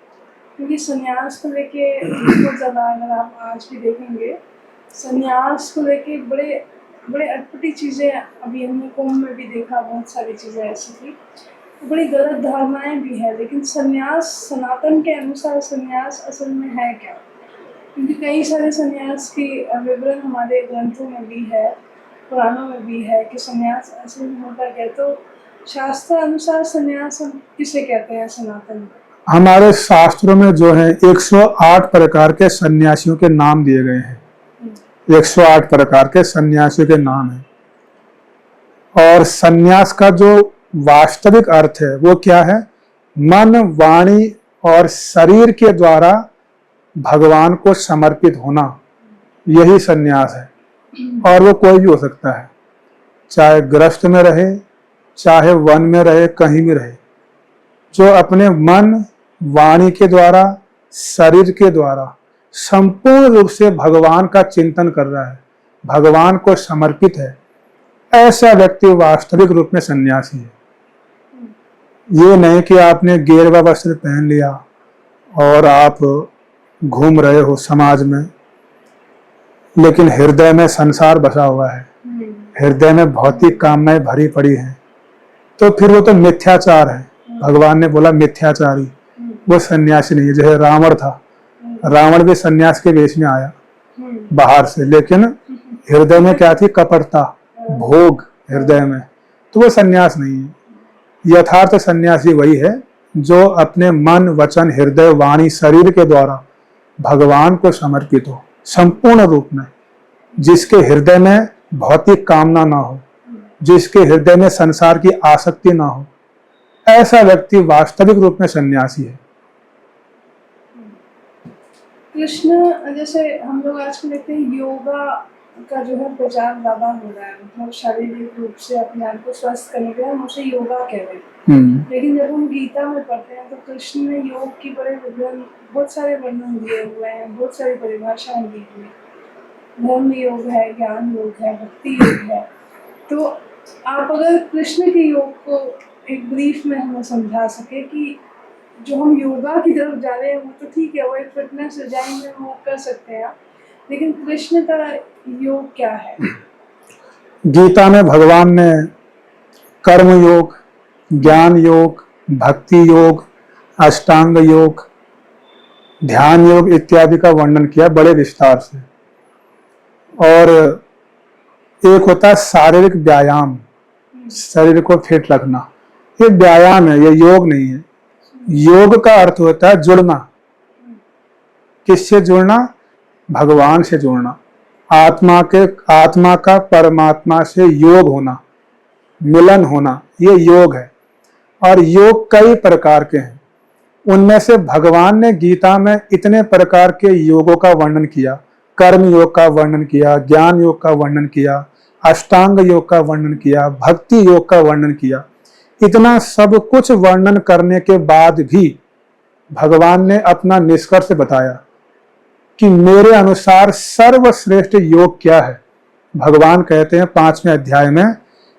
क्योंकि संन्यास को लेके बहुत ज़्यादा, अगर आप आज भी देखेंगे, संन्यास को लेके बड़े बड़े अटपटी चीज़ें, अभी हमने कुंभ में भी देखा, बहुत सारी चीज़ें ऐसी थी, बड़ी गलत धारणाएं भी है। लेकिन संन्यास, सनातन के अनुसार संन्यास असल में है क्या? क्योंकि कई सारे संन्यास की विवरण हमारे ग्रंथों में भी है, पुराणों में भी है कि संन्यास असल में होता क्या। तो शास्त्र अनुसार संन्यास हम किसे कहते हैं सनातन में? हमारे शास्त्रों में जो है 108 प्रकार के सन्यासियों के नाम दिए गए हैं। 108 प्रकार के सन्यासियों के नाम हैं। और सन्यास का जो वास्तविक अर्थ है वो क्या है, मन, वाणी और शरीर के द्वारा भगवान को समर्पित होना, यही सन्यास है। और वो कोई भी हो सकता है, चाहे गृहस्थ में रहे, चाहे वन में रहे, कहीं भी रहे, जो अपने मन, वाणी के द्वारा, शरीर के द्वारा संपूर्ण रूप से भगवान का चिंतन कर रहा है, भगवान को समर्पित है, ऐसा व्यक्ति वास्तविक रूप में सन्यासी है। ये नहीं कि आपने गेरुआ वस्त्र पहन लिया और आप घूम रहे हो समाज में, लेकिन हृदय में संसार बसा हुआ है, हृदय में भौतिक कामनाएं भरी पड़ी हैं, तो फिर वो तो मिथ्याचार है। भगवान ने बोला मिथ्याचारी, वो सन्यासी नहीं है। जैसे रावण था, रावण भी सन्यास के वेश में आया बाहर से, लेकिन हृदय में क्या थी, कपटता, भोग हृदय में, तो वो सन्यास नहीं है। यथार्थ सन्यासी वही है जो अपने मन, वचन, हृदय, वाणी, शरीर के द्वारा भगवान को समर्पित हो संपूर्ण रूप में, जिसके हृदय में भौतिक कामना ना हो, जिसके हृदय में संसार की आसक्ति ना हो, ऐसा व्यक्ति वास्तविक रूप में सन्यासी है। कृष्ण, जैसे हम लोग आजकल देखते हैं योगा का जो है प्रचार ज़्यादा हो रहा है, मतलब शारीरिक रूप से अपने आप को स्वस्थ करने के लिए हम उसे योगा कह रहे हैं। लेकिन जब हम गीता में पढ़ते हैं तो कृष्ण ने योग की बड़े विवरण, बहुत सारे वर्णन दिए हुए हैं, बहुत सारी परिभाषाएं दी हुई हैं। धर्म योग है, ज्ञान योग है, भक्ति योग है। तो आप अगर कृष्ण के योग को एक ब्रीफ में हमें समझा सके कि जो हम योगा की तरफ जा रहे हैं वो तो ठीक है, वो एक फिटनेस रिजाइन में वो कर सकते हैं, लेकिन कृष्ण का योग क्या है? गीता में भगवान ने कर्म योग, ज्ञान योग, भक्ति योग, अष्टांग योग, ध्यान योग इत्यादि का वर्णन किया बड़े विस्तार से। और एक होता है शारीरिक व्यायाम, शरीर को फिट रखना, ये व्यायाम है, ये योग नहीं है। योग का अर्थ होता है जुड़ना। किससे जुड़ना? भगवान से जुड़ना, आत्मा का परमात्मा से योग होना, मिलन होना, ये योग है। और योग कई प्रकार के हैं, उनमें से भगवान ने गीता में इतने प्रकार के योगों का वर्णन किया। कर्म योग का वर्णन किया, ज्ञान योग का वर्णन किया, अष्टांग योग का वर्णन किया, भक्ति योग का वर्णन किया। इतना सब कुछ वर्णन करने के बाद भी भगवान ने अपना निष्कर्ष बताया कि मेरे अनुसार सर्वश्रेष्ठ योग क्या है। भगवान कहते हैं 5वें अध्याय में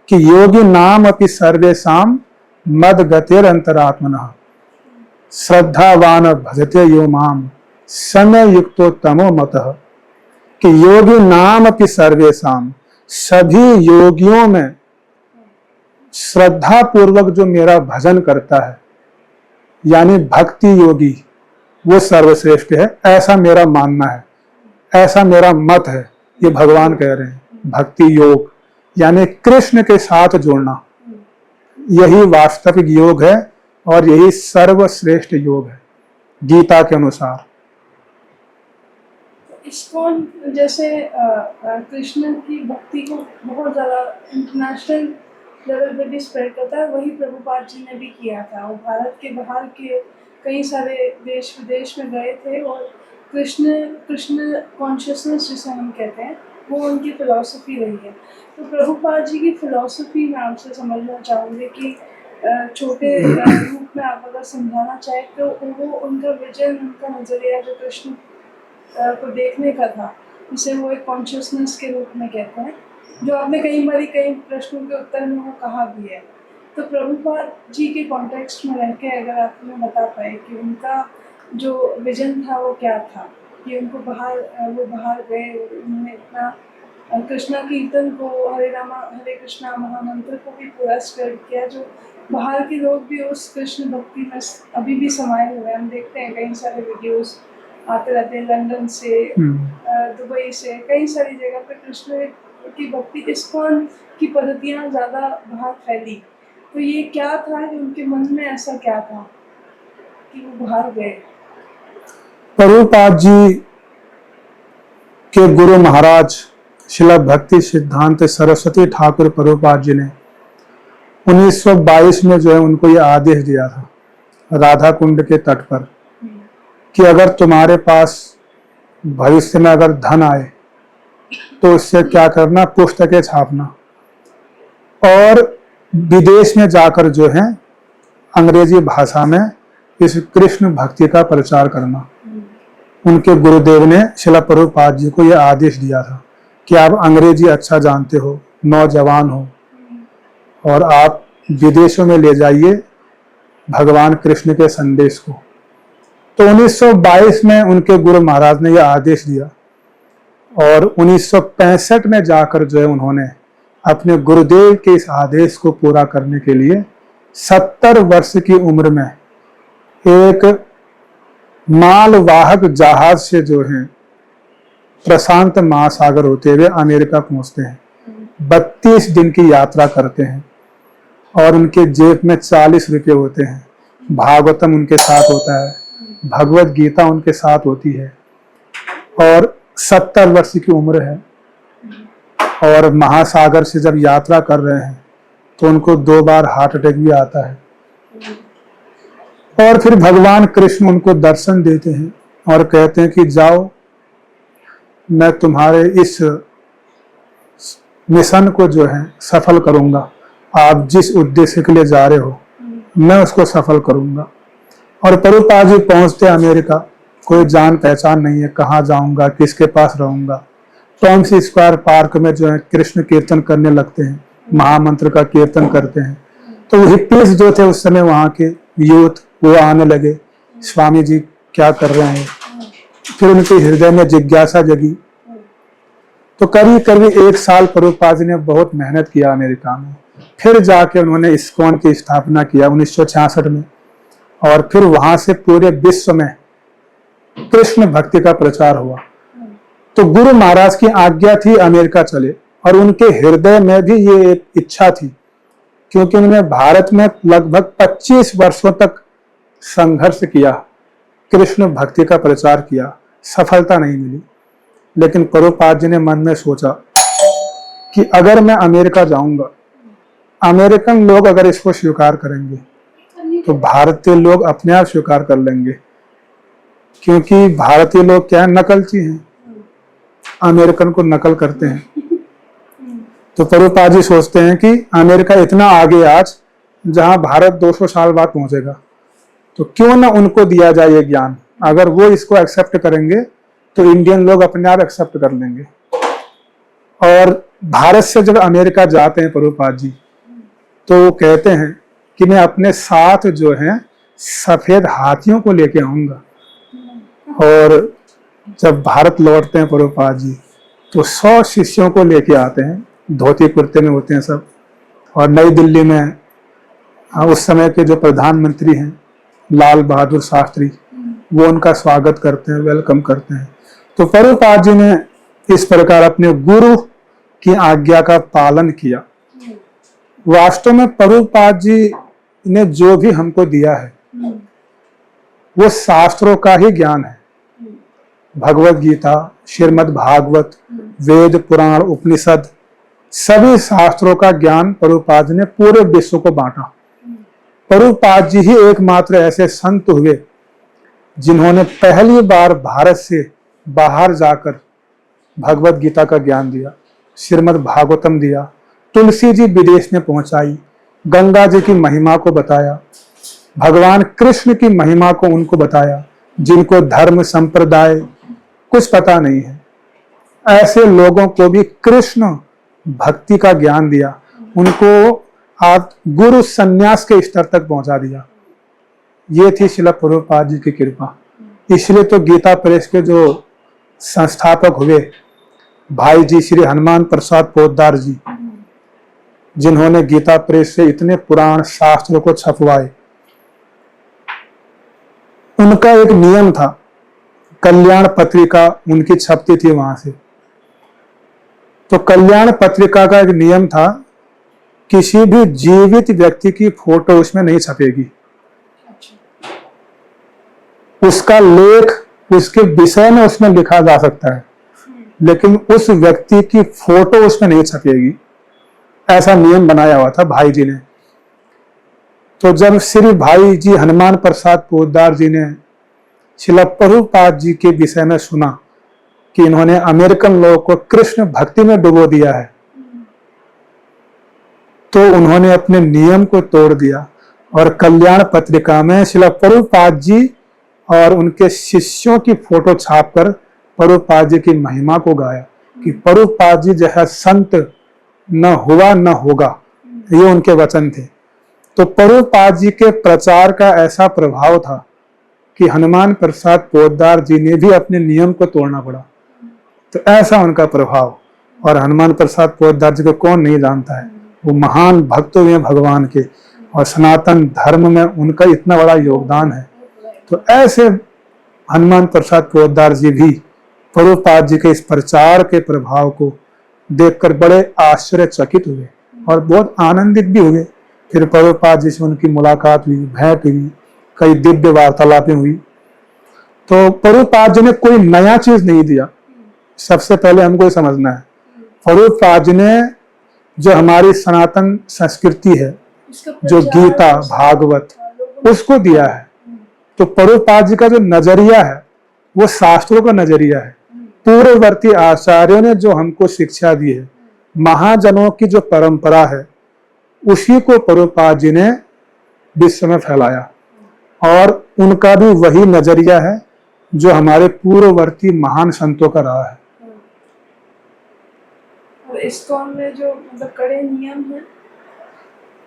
कि योगी नाम अपि सर्वेषां मद गतिर अंतरात्मनः श्रद्धावान भजते यो माम समय युक्तो तमो मतः। कि योगी नाम अपि सर्वेषां, सभी योगियों में श्रद्धा पूर्वक जो मेरा भजन करता है, यानी भक्ति योगी, वो सर्वश्रेष्ठ है, ऐसा मेरा मानना है, ऐसा मेरा मत है। ये भगवान कह रहे हैं। भक्ति योग यानी कृष्ण के साथ जुड़ना, यही वास्तविक योग है और यही सर्वश्रेष्ठ योग है गीता के अनुसार। इस्कॉन जैसे कृष्ण की भक्ति को बहुत ज़्यादा इंटरनेशनल लेवल पे भी स्प्रेड करता है, वही प्रभुपाद जी ने भी किया था। वो भारत के बाहर के कई सारे देश विदेश में गए थे और कृष्ण कॉन्शियसनेस जिसे हम कहते हैं, वो उनकी फ़िलॉसफी रही है। तो प्रभुपाद जी की फ़िलॉसफी मैं आपसे समझना चाहूँगी कि छोटे रूप में आप अगर समझाना चाहें तो वो उनका विजन, उनका नज़रिया जो कृष्ण को देखने का था, जिसे वो एक कॉन्शियसनेस के रूप में कहते हैं, जो आपने कई प्रश्नों के उत्तर में वो कहा भी है। तो प्रभुपाद जी के कॉन्टेक्स्ट में रह के अगर आप हमें बता पाए कि उनका जो विजन था वो क्या था, कि उनको वो बाहर गए, उन्होंने इतना कृष्णा कीर्तन को, हरे रामा हरे कृष्णा महामंत्र को भी पूरा स्प्रेड किया, जो बाहर के लोग भी उस कृष्ण भक्ति में अभी भी समाये हुए हैं। हम देखते हैं कई सारे वीडियोस आते रहते हैं, लंदन से, दुबई से, कई सारी जगह पे कृष्ण की भक्ति, इस्कॉन की पद्धतियाँ ज़्यादा बाहर फैली। तो ये क्या था कि उनके मन में ऐसा क्या था कि वो बाहर गए? प्रभुपाद जी के गुरु महाराज श्रील भक्ति सिद्धांत सरस्वती ठाकुर प्रभुपाद जी ने 1922 में जो है उनको ये आदेश दिया था राधा कुंड के तट पर कि अगर तुम्हारे पास भविष्य में अगर धन आए तो उससे क्या करना, पुस्तकें छापना और विदेश में जाकर जो है अंग्रेजी भाषा में इस कृष्ण भक्ति का प्रचार करना। उनके गुरुदेव ने श्रील प्रभुपाद जी को यह आदेश दिया था कि आप अंग्रेजी अच्छा जानते हो, नौजवान हो, और आप विदेशों में ले जाइए भगवान कृष्ण के संदेश को। तो 1922 में उनके गुरु महाराज ने यह आदेश दिया और 1965 में जाकर जो है उन्होंने अपने गुरुदेव के इस आदेश को पूरा करने के लिए 70 वर्ष की उम्र में एक मालवाहक जहाज से जो है प्रशांत महासागर होते हुए अमेरिका पहुंचते हैं। 32 दिन की यात्रा करते हैं और उनके जेब में 40 रुपये होते हैं। भागवतम उनके साथ होता है, भगवत गीता उनके साथ होती है और 70 वर्ष की उम्र है। और महासागर से जब यात्रा कर रहे हैं तो उनको 2 बार हार्ट अटैक भी आता है और फिर भगवान कृष्ण उनको दर्शन देते हैं और कहते हैं कि जाओ, मैं तुम्हारे इस मिशन को जो है सफल करूंगा, आप जिस उद्देश्य के लिए जा रहे हो मैं उसको सफल करूंगा। और प्रभुपाद जी पहुंचते अमेरिका, कोई जान पहचान नहीं है, कहाँ जाऊंगा, किसके पास रहूंगा। टॉम्स स्क्वायर पार्क में जो है कृष्ण कीर्तन करने लगते हैं, महामंत्र का कीर्तन करते हैं। तो हिप्पीज जो थे उस समय वहाँ के यूथ, वो आने लगे, स्वामी जी क्या कर रहे हैं। फिर उनके हृदय में जिज्ञासा जगी तो करीब करीब 1 साल प्रभुपाद जी ने बहुत मेहनत किया अमेरिका में। फिर जाके उन्होंने इस्कॉन की स्थापना किया 1966 में, और फिर वहां से पूरे विश्व में कृष्ण भक्ति का प्रचार हुआ। तो गुरु महाराज की आज्ञा थी अमेरिका चले, और उनके हृदय में भी ये एक इच्छा थी, क्योंकि उन्होंने भारत में लगभग 25 वर्षों तक संघर्ष किया, कृष्ण भक्ति का प्रचार किया, सफलता नहीं मिली। लेकिन प्रभुपाद जी ने मन में सोचा कि अगर मैं अमेरिका जाऊंगा, अमेरिकन लोग अगर इसको स्वीकार करेंगे तो भारतीय लोग अपने आप स्वीकार कर लेंगे, क्योंकि भारतीय लोग क्या है, नकलची हैं, अमेरिकन को नकल करते हैं। तो प्रभुपाद जी सोचते हैं कि अमेरिका इतना आगे आज, जहां भारत 200 साल बाद पहुंचेगा, तो क्यों ना उनको दिया जाए ये ज्ञान। अगर वो इसको एक्सेप्ट करेंगे तो इंडियन लोग अपने आप एक्सेप्ट कर लेंगे। और भारत से जब अमेरिका जाते हैं प्रभुपाद जी, तो वो कहते हैं कि मैं अपने साथ जो है सफेद हाथियों को लेके आऊंगा। और जब भारत लौटते हैं प्रभुपाद जी, तो 100 शिष्यों को लेके आते हैं, धोती कुर्ते में होते हैं सब। और नई दिल्ली में उस समय के जो प्रधानमंत्री हैं लाल बहादुर शास्त्री, वो उनका स्वागत करते हैं, वेलकम करते हैं। तो प्रभुपाद जी ने इस प्रकार अपने गुरु की आज्ञा का पालन किया। वास्तव में प्रभुपाद जी ने जो भी हमको दिया है वो शास्त्रों का ही ज्ञान है। भगवत गीता, श्रीमद् भागवत, वेद, पुराण, उपनिषद, सभी शास्त्रों का ज्ञान प्रभुपाद जी ने पूरे विश्व को बांटा। प्रभुपाद जी ही एकमात्र ऐसे संत हुए जिन्होंने पहली बार भारत से बाहर जाकर भगवत गीता का ज्ञान दिया, श्रीमद् भागवतम दिया, तुलसी जी विदेश में पहुंचाई, गंगा जी की महिमा को बताया, भगवान कृष्ण की महिमा को उनको बताया, जिनको धर्म संप्रदाय कुछ पता नहीं है, ऐसे लोगों को भी कृष्ण भक्ति का ज्ञान दिया, उनको आप गुरु संन्यास के स्तर तक पहुंचा दिया। ये थी श्रील प्रभुपाद जी की कृपा। इसलिए तो गीता प्रेस के जो संस्थापक हुए भाई जी श्री हनुमान प्रसाद पोद्दार जी, जिन्होंने गीता प्रेस से इतने पुराण शास्त्रों को छपवाए, उनका एक नियम था, कल्याण पत्रिका उनकी छपती थी वहां से। तो कल्याण पत्रिका का एक नियम था, किसी भी जीवित व्यक्ति की फोटो उसमें नहीं छपेगी। उसका लेख, उसके विषय में उसमें लिखा जा सकता है, लेकिन उस व्यक्ति की फोटो उसमें नहीं छपेगी। ऐसा नियम बनाया हुआ था भाई जी ने। तो जब श्री भाई जी हनुमान प्रसाद पोद्दार जी ने श्रील प्रभुपाद जी के विषय में सुना कि इन्होंने अमेरिकन लोगों को कृष्ण भक्ति में डुबो दिया है, तो उन्होंने अपने नियम को तोड़ दिया और कल्याण पत्रिका में श्रील प्रभुपाद जी और उनके शिष्यों की फोटो छापकर प्रभुपाद जी की महिमा को गाया कि प्रभुपाद जी जैसा संत न हुआ न होगा, ये उनके वचन थे। तो प्रभुपाद जी के प्रचार का ऐसा प्रभाव था कि हनुमान प्रसाद पोद्दार जी ने भी अपने नियम को तोड़ना पड़ा। तो ऐसा उनका प्रभाव। और हनुमान प्रसाद पोद्दार जी को कौन नहीं जानता है, वो महान भक्त हुए भगवान के, और सनातन धर्म में उनका इतना बड़ा योगदान है। तो ऐसे हनुमान प्रसाद पोद्दार जी भी प्रभुपाद जी के इस प्रचार के प्रभाव को देखकर बड़े आश्चर्यचकित हुए और बहुत आनंदित भी हुए। फिर प्रभुपाद जी से उनकी मुलाकात हुई, भेंट हुई, कई दिव्य वार्तालापें हुई। तो प्रभुपाद जी ने कोई नया चीज नहीं दिया। सबसे पहले हमको समझना है, प्रभुपाद जी ने जो हमारी सनातन संस्कृति है, जो गीता भागवत, उसको दिया है। तो प्रभुपाद जी का जो नजरिया है वो शास्त्रों का नजरिया है। पूर्ववर्ती आचार्यों ने जो हमको शिक्षा दी है, महाजनों की जो परंपरा है, उसी को प्रभुपाद जी ने विश्व में फैलाया। और उनका भी वही नजरिया है जो हमारे पूर्ववर्ती महान संतों का रहा है। और इस्कॉन में जो मतलब कड़े नियम है,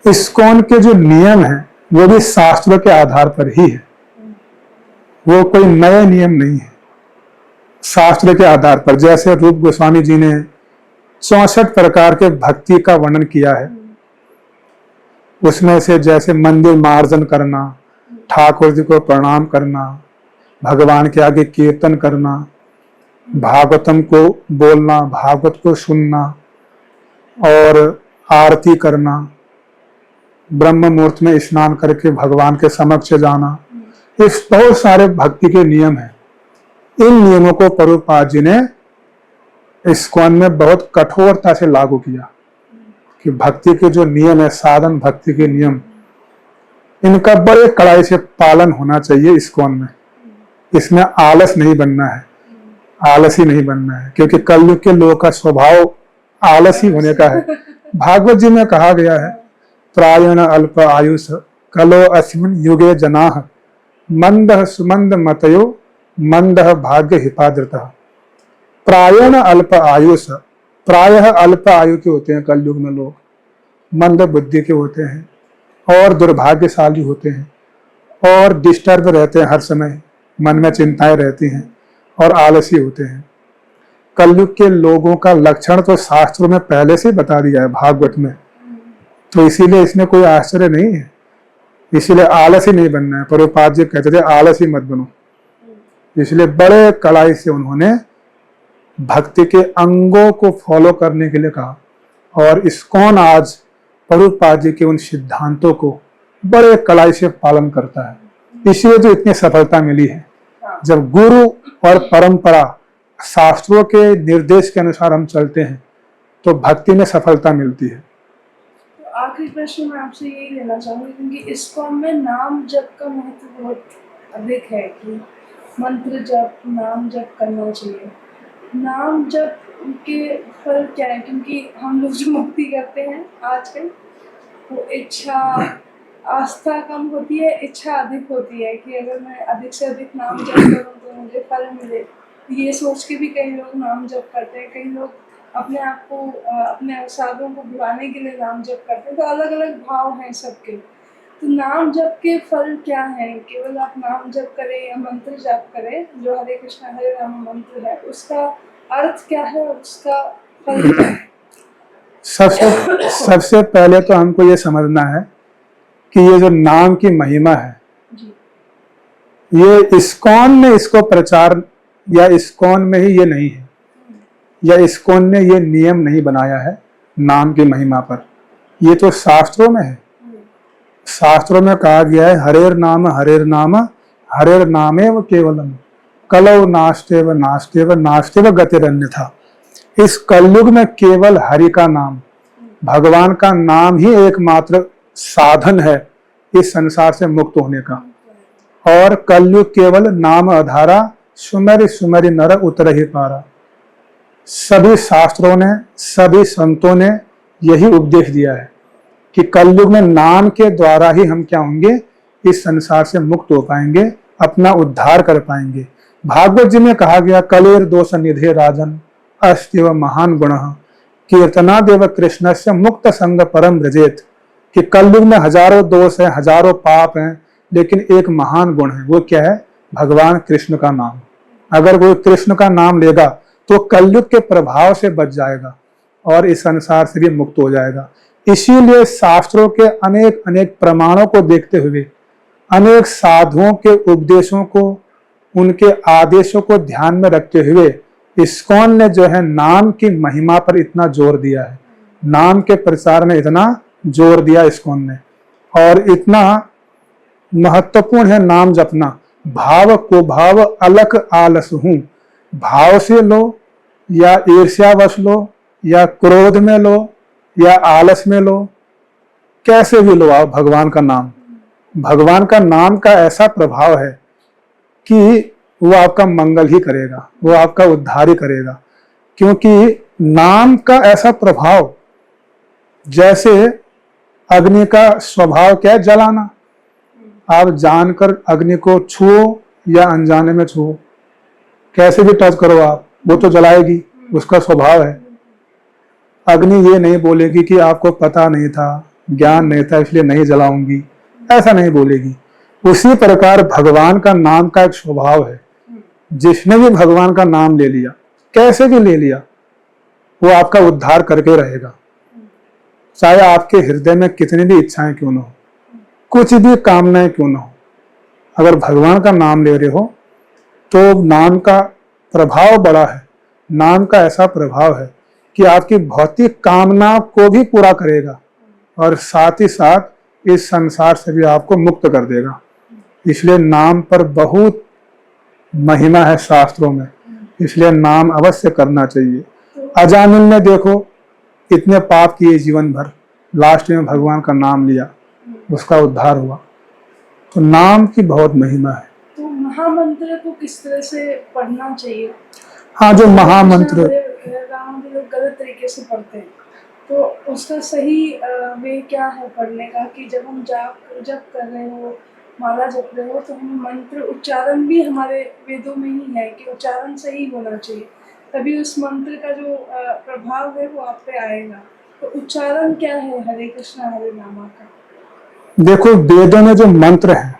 इस्कॉन के जो नियम है वो भी शास्त्रों के आधार पर ही है, वो कोई नए नियम नहीं है। शास्त्र के आधार पर, जैसे रूप गोस्वामी जी ने 64 प्रकार के भक्ति का वर्णन किया है। उसमें से जैसे मंदिर मार्जन करना, ठाकुर जी को प्रणाम करना, भगवान के आगे कीर्तन करना, भागवतम को बोलना, भागवत को सुनना और आरती करना, ब्रह्म मुहूर्त में स्नान करके भगवान के समक्ष जाना, इस बहुत सारे भक्ति के नियम हैं। इन नियमों को प्रभुपाद जी ने इस्कॉन में बहुत कठोरता से लागू किया कि भक्ति के जो नियम है, साधन भक्ति के नियम, इनका बड़े कड़ाई से पालन होना चाहिए इस्कॉन में। इसमें आलस नहीं बनना है, आलसी नहीं बनना है, क्योंकि कलयुग के लोगों का स्वभाव आलसी होने का है। भागवत जी में कहा गया है, प्रायण अल्प आयुष कलो अस्मिन् युगे जनाः मंदः सुमंद मतयो मंदः भाग्य हिपादृतः। प्रायण अल्प आयुष, प्रायः अल्प आयु के होते हैं कलयुग में लोग, मंद बुद्धि के होते हैं और दुर्भाग्यशाली होते हैं और डिस्टर्ब रहते हैं, हर समय मन में चिंताएं रहती हैं और आलसी होते हैं। कलयुग के लोगों का लक्षण तो शास्त्रों में पहले से बता दिया है भागवत में, तो इसीलिए इसमें कोई आश्चर्य नहीं है। इसीलिए आलसी नहीं बनना है। प्रभुपाद जी कहते थे आलसी मत बनो, इसलिए बड़े कड़ाई से उन्होंने भक्ति के अंगों को फॉलो करने के लिए कहा। और इस्कॉन आज प्रभुपाद जी के उन सिद्धांतों को बड़े कड़ाई से पालन करता है। इसलिए तो इतनी सफलता मिली है। जब गुरु और परंपरा शास्त्रों के निर्देश के अनुसार हम चलते हैं तो भक्ति में सफलता मिलती है। तो आखिरी प्रश्न मैं आपसे यही लेना चाहूंगी, क्योंकि इस्कॉन में नाम जप का महत्व बहुत अधिक है कि मंत्र जप, नाम जप करना चाहिए। नाम जप के फल क्या है? क्योंकि हम लोग जो मुक्ति करते हैं आजकल, वो इच्छा, आस्था कम होती है, इच्छा अधिक होती है कि अगर मैं अधिक से अधिक नाम जप करूँ तो मुझे फल मिले। ये सोच के भी कई लोग नाम जप करते हैं, कई लोग अपने आप को, अपने अवसादों को भुलाने के लिए नाम जप करते हैं। तो अलग अलग भाव हैं सबके। तो नाम जप के फल क्या हैं? केवल आप नाम जप करें या मंत्र जप करें, जो हरे कृष्णा हरे राम मंत्र है, उसका अर्थ क्या है और उसका फल क्या है? सबसे पहले तो हमको ये समझना है कि ये जो नाम की महिमा है, ये इस्कॉन ने इसको प्रचार, या इस्कॉन में ही ये नहीं है, या इस्कॉन ने ये नियम नहीं बनाया है नाम की महिमा पर। ये तो शास्त्रों में है। शास्त्रों में कहा गया है, हरेर नाम हरेर नामेव केवलम कलौ नास्तेव नास्तेव नास्तेव गतिरन्यथा। इस कलयुग में केवल हरि का नाम, भगवान का नाम ही एकमात्र साधन है इस संसार से मुक्त होने का। और कलयुग केवल नाम आधारा सुमेरि सुमेरि नर उतर ही पारा। सभी शास्त्रों ने, सभी संतों ने यही उपदेश दिया है कि कलयुग में नाम के द्वारा ही हम क्या होंगे, इस संसार से मुक्त हो पाएंगे, अपना उद्धार कर पाएंगे। भागवत जी में कहा गया, कलेर दोष निधे राजन अस्तिव महान गुण कीर्तना देव कृष्ण से मुक्त संग परम ब्रजेत। कि कलयुग में हजारों दोष हैं, हजारों पाप हैं, लेकिन एक महान गुण है, वो क्या है? भगवान कृष्ण का नाम। अगर वो कृष्ण का नाम लेगा तो कलयुग के प्रभाव से बच जाएगा और इस संसार से भी मुक्त हो जाएगा। इसीलिए शास्त्रों के अनेक अनेक प्रमाणों को देखते हुए, अनेक साधुओं के उपदेशों को, उनके आदेशों को ध्यान में रखते हुए इस्कॉन ने जो है नाम की महिमा पर इतना जोर दिया है, नाम के प्रचार में इतना जोर दिया इस्कॉन ने। और इतना महत्वपूर्ण है नाम जपना। भाव को भाव अलख आलस हूं, भाव से लो या ईर्ष्यावश लो या क्रोध में लो या आलस में लो, कैसे भी लो आप भगवान का नाम। भगवान का नाम का ऐसा प्रभाव है कि वो आपका मंगल ही करेगा, वो आपका उद्धार ही करेगा। क्योंकि नाम का ऐसा प्रभाव, जैसे अग्नि का स्वभाव क्या है? जलाना। आप जानकर अग्नि को छुओ या अनजाने में छुओ, कैसे भी टच करो आप, वो तो जलाएगी, उसका स्वभाव है। अग्नि ये नहीं बोलेगी कि आपको पता नहीं था, ज्ञान नहीं था इसलिए नहीं जलाऊंगी, ऐसा नहीं बोलेगी। उसी प्रकार भगवान का नाम का एक स्वभाव है, जिसने भी भगवान का नाम ले लिया, कैसे भी ले लिया, वो आपका उद्धार करके रहेगा। चाहे आपके हृदय में कितनी भी इच्छाएं क्यों ना हो, कुछ भी कामनाएं क्यों ना हो, अगर भगवान का नाम ले रहे हो तो नाम का प्रभाव बड़ा है। नाम का ऐसा प्रभाव है कि आपकी भौतिक कामना को भी पूरा करेगा और साथ ही साथ इस संसार से भी आपको मुक्त कर देगा। इसलिए नाम पर बहुत महिमा है शास्त्रों में, इसलिए नाम अवश्य करना चाहिए। अजामिल ने देखो इतने पाप किए जीवन भर, लास्ट में भगवान का नाम लिया, उसका उद्धार हुआ। तो नाम की बहुत महिमा है। तो महामंत्र को किस तरह से पढ़ना चाहिए? हाँ, जो महामंत्र लोग गलत तरीके से पढ़ते हैं, तो उसका सही वे क्या है पढ़ने का? कि जब हम जप कर रहे हो, माला जप रहे हो, तो हम मंत्र उच्चारण भी हमारे वेदों में ही है कि उच्चारण सही होना चाहिए, तभी उस मंत्र का जो प्रभाव है वो आप पे आएगा। तो उच्चारण क्या है हरे कृष्णा हरे नामा का? देखो, वेदों में जो मंत्र है,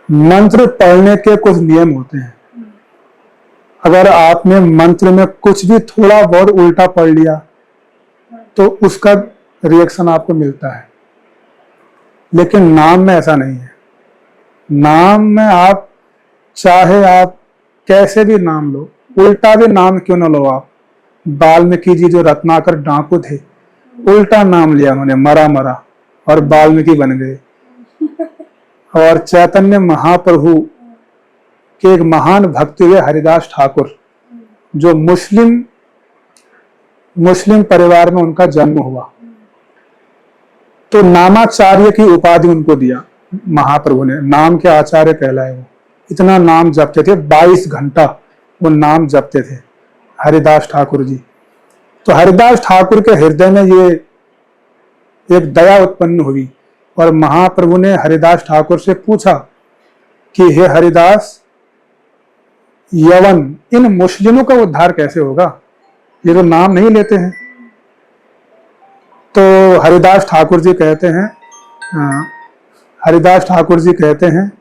मंत्र पढ़ने के कुछ नियम होते हैं। अगर आपने मंत्र में कुछ भी थोड़ा बहुत उल्टा पढ़ लिया तो उसका रिएक्शन आपको मिलता है, लेकिन नाम में ऐसा नहीं है। नाम में आप चाहे आप कैसे भी नाम लो, उल्टा भी नाम क्यों ना लो आप। वाल्मीकि जी जो रत्नाकर डाकू थे, उल्टा नाम लिया उन्होंने, मरा मरा, और वाल्मीकि बन गए। और चैतन्य महाप्रभु के एक महान भक्त हुए हरिदास ठाकुर, जो मुस्लिम परिवार में उनका जन्म हुआ, तो नामाचार्य की उपाधि उनको दिया महाप्रभु ने, नाम के आचार्य कहलाए वो। इतना नाम जपते थे, 22 घंटा वो नाम जपते थे हरिदास ठाकुर जी। तो हरिदास ठाकुर के हृदय में ये एक दया उत्पन्न हुई और महाप्रभु ने हरिदास ठाकुर से पूछा कि हे हरिदास, यवन इन मुस्लिमों का उद्धार कैसे होगा, ये तो नाम नहीं लेते हैं। तो हरिदास ठाकुर जी कहते हैं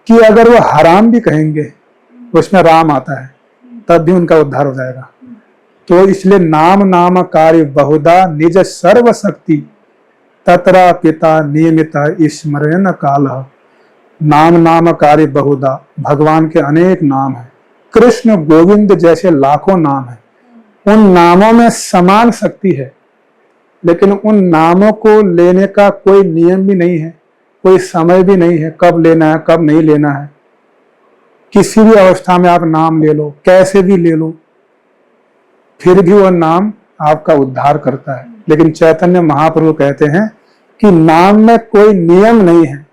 कि अगर वो हराम भी कहेंगे, उसमें राम आता है, तब भी उनका उद्धार हो जाएगा। तो इसलिए नाम नाम कार्य बहुधा निज सर्व शक्ति तत्रा पिता नियमिता स्मरण काल। नाम नाम कार्य बहुधा, भगवान के अनेक नाम हैं, कृष्ण गोविंद जैसे लाखों नाम हैं। उन नामों में समान शक्ति है, लेकिन उन नामों को लेने का कोई नियम भी नहीं है, कोई समय भी नहीं है, कब लेना है कब नहीं लेना है। किसी भी अवस्था में आप नाम ले लो, कैसे भी ले लो, फिर भी वह नाम आपका उद्धार करता है। लेकिन चैतन्य महाप्रभु कहते हैं कि नाम में कोई नियम नहीं है।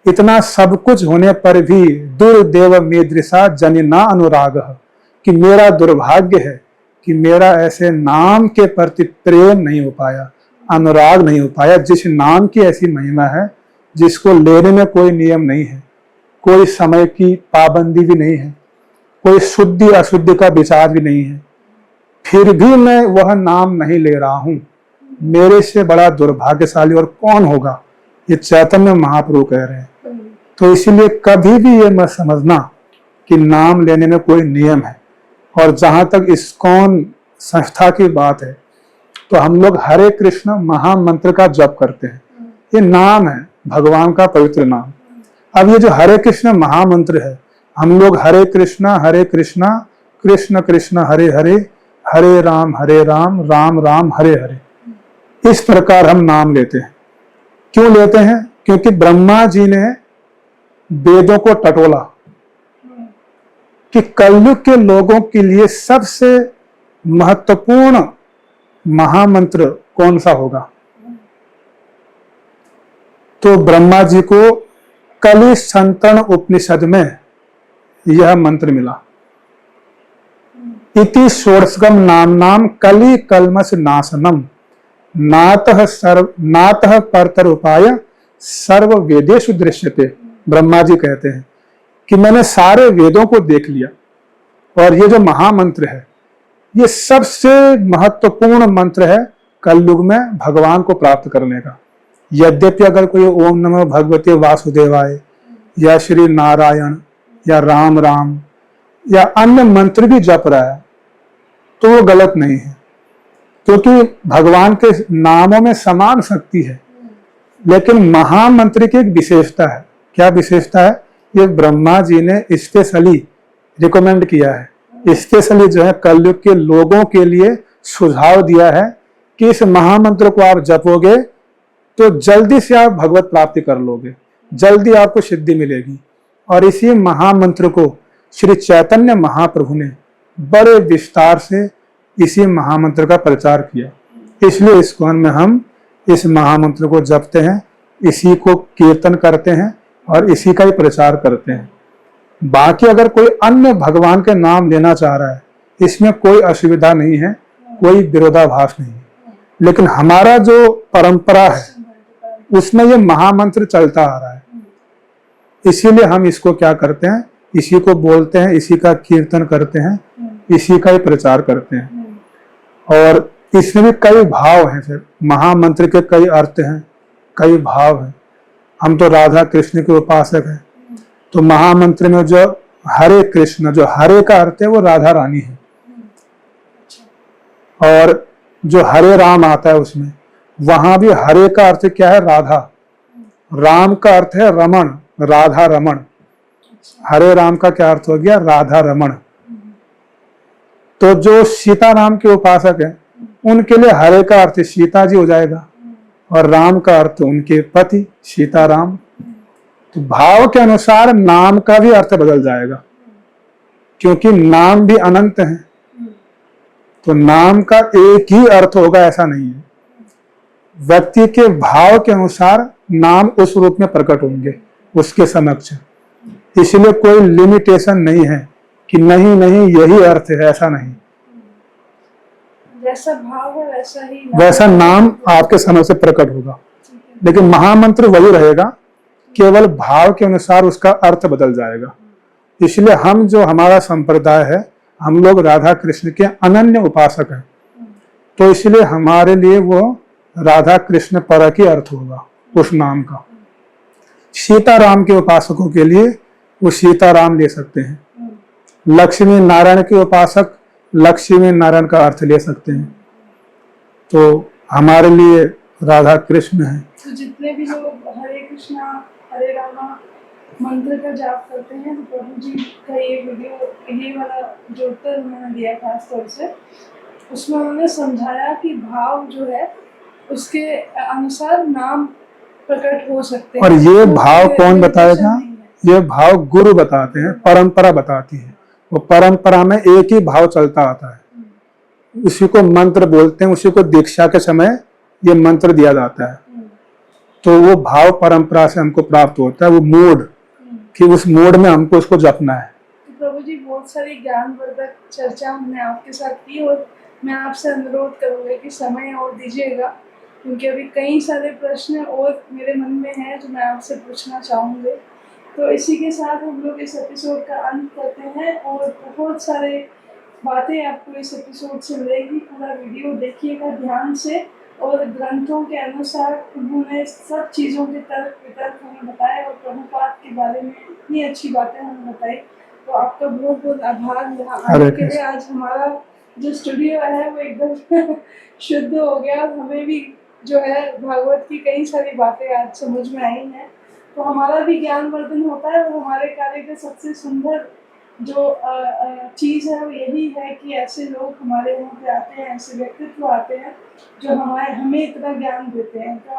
इतना सब कुछ होने पर भी दुर्देव मेदृशा जनिना अनुराग, कि मेरा दुर्भाग्य है कि मेरा ऐसे नाम के प्रति प्रेम नहीं हो पाया, अनुराग नहीं हो पाया, जिस नाम की ऐसी महिमा है, जिसको लेने में कोई नियम नहीं है, कोई समय की पाबंदी भी नहीं है, कोई शुद्धि अशुद्धि का विचार भी नहीं है, फिर भी मैं वह नाम नहीं ले रहा हूं। मेरे से बड़ा दुर्भाग्यशाली और कौन होगा, ये चैतन्य महाप्रभु कह रहे हैं। तो इसीलिए कभी भी ये मत समझना कि नाम लेने में कोई नियम है। और जहां तक इस्कॉन संस्था की बात है, तो हम लोग हरे कृष्ण महामंत्र का जप करते हैं। ये नाम है, भगवान का पवित्र नाम। अब ये जो हरे कृष्ण महामंत्र है, हम लोग हरे कृष्णा कृष्ण कृष्ण हरे हरे, हरे राम राम राम हरे हरे, इस प्रकार हम नाम लेते हैं। क्यों लेते हैं? क्योंकि ब्रह्मा जी ने वेदों को टटोला कि कलयुग के लोगों के लिए सबसे महत्वपूर्ण महामंत्र कौन सा होगा। तो ब्रह्मा जी को कलि संतरण उपनिषद में यह मंत्र मिला, इति षोडशगम नाम कलि कल्मष नाशनम नातः परतर उपाय सर्व वेदेषु दृश्यते। ब्रह्मा जी कहते हैं कि मैंने सारे वेदों को देख लिया और ये जो महामंत्र है, ये सबसे महत्वपूर्ण मंत्र है कलयुग में भगवान को प्राप्त करने का। यद्यपि अगर कोई ओम नमः भगवते वासुदेवाय या श्री नारायण या राम राम या अन्य मंत्र भी जप रहा है, तो वो गलत नहीं है, क्योंकि भगवान के नामों में समान शक्ति है। लेकिन महामंत्र की एक विशेषता है। क्या विशेषता है? ये ब्रह्मा जी ने स्पेशली रिकमेंड किया है, स्पेशली जो है कलयुग के लोगों के लिए सुझाव दिया है कि इस महामंत्र को आप जपोगे तो जल्दी से आप भगवत प्राप्ति कर लोगे, जल्दी आपको सिद्धि मिलेगी। और इसी महामंत्र को श्री चैतन्य महाप्रभु ने बड़े विस्तार से इसी महामंत्र का प्रचार किया। इसलिए इस्कॉन में हम इस महामंत्र को जपते हैं, इसी को कीर्तन करते हैं और इसी का ही प्रचार करते हैं। बाकी अगर कोई अन्य भगवान के नाम लेना चाह रहा है, इसमें कोई असुविधा नहीं है, कोई विरोधाभास नहीं है। लेकिन हमारा जो परंपरा है उसमें ये महामंत्र चलता आ रहा है, इसीलिए हम इसको क्या करते हैं, इसी को बोलते हैं, इसी का कीर्तन करते हैं, इसी का ही प्रचार करते हैं। और इसमें भी कई भाव हैं। फिर महामंत्र के कई अर्थ हैं, कई भाव हैं। हम तो राधा कृष्ण के उपासक हैं, तो महामंत्र में जो हरे कृष्ण, जो हरे का अर्थ है वो राधा रानी है। और जो हरे राम आता है उसमें, वहां भी हरे का अर्थ क्या है? राधा। राम का अर्थ है रमण, राधा रमण। हरे राम का क्या अर्थ हो गया? राधा रमण। तो जो सीताराम के उपासक हैं उनके लिए हरे का अर्थ सीता जी हो जाएगा और राम का अर्थ उनके पति सीताराम। तो भाव के अनुसार नाम का भी अर्थ बदल जाएगा, क्योंकि नाम भी अनंत है। तो नाम का एक ही अर्थ होगा ऐसा नहीं है, व्यक्ति के भाव के अनुसार नाम उस रूप में प्रकट होंगे उसके समक्ष। इसलिए कोई लिमिटेशन नहीं है कि नहीं नहीं यही अर्थ है, ऐसा नहीं। जैसा भाव है वैसा नाम आपके समक्ष से प्रकट होगा। लेकिन महामंत्र वही रहेगा, केवल भाव के अनुसार उसका अर्थ बदल जाएगा। इसलिए हम जो हमारा संप्रदाय है, हम लोग राधा कृष्ण के अनन्य उपासक हैं, तो इसलिए हमारे लिए वो राधा कृष्ण परक ही अर्थ होगा उस नाम का। सीताराम के उपासकों के लिए वो सीताराम ले सकते हैं, लक्ष्मी नारायण के उपासक लक्ष्मी नारायण का अर्थ ले सकते हैं। तो हमारे लिए राधा कृष्ण है। तो जितने भी लोग हरे कृष्णा हरे रामा मंत्र का जाप करते हैं, तो प्रभु जी का ये वीडियो, ये वाला जो उत्तर उन्होंने दिया खास तौर से, उसमें उन्होंने समझाया कि भाव जो है उसके अनुसार नाम प्रकट हो सकते हैं। और ये भाव कौन बताएगा? ये भाव गुरु बताते हैं, परंपरा बताती है। वो परंपरा में एक ही भाव चलता आता है, उसी को मंत्र बोलते हैं, उसी को दीक्षा के समय ये मंत्र दिया जाता है। तो वो भाव परंपरा से हमको प्राप्त होता है, वो मोड, कि उस मोड में हमको उसको जपना है। तो प्रभु जी, बहुत सारी ज्ञानवर्धक चर्चा हमने आपके साथ की और मैं आपसे अनुरोध करूंगा कि समय और दीजिएगा, क्योंकि अभी कई सारे प्रश्न और मेरे मन में हैं जो मैं आपसे पूछना चाहूँगी। तो इसी के साथ हम लोग इस एपिसोड का अंत करते हैं और बहुत सारे बातें आपको इस एपिसोड से मिलेगी। पूरा वीडियो देखिएगा ध्यान से, और ग्रंथों के अनुसार उन्होंने सब चीज़ों के तर्क वितर्क हमें बताए और प्रभुपाद के बारे में इतनी अच्छी बातें हमें बताई। तो आपका बहुत बहुत आभार यहाँ आने के लिए। आज हमारा जो स्टूडियो है वो एकदम शुद्ध हो गया और हमें भी जो है भागवत की कई सारी बातें आज समझ में आई हैं। तो हमारा भी ज्ञानवर्धन होता है और हमारे कार्य का सबसे सुंदर जो चीज़ है वो यही है कि ऐसे लोग हमारे यहाँ पे आते हैं, ऐसे व्यक्तित्व आते हैं जो हमें इतना ज्ञान देते हैं। तो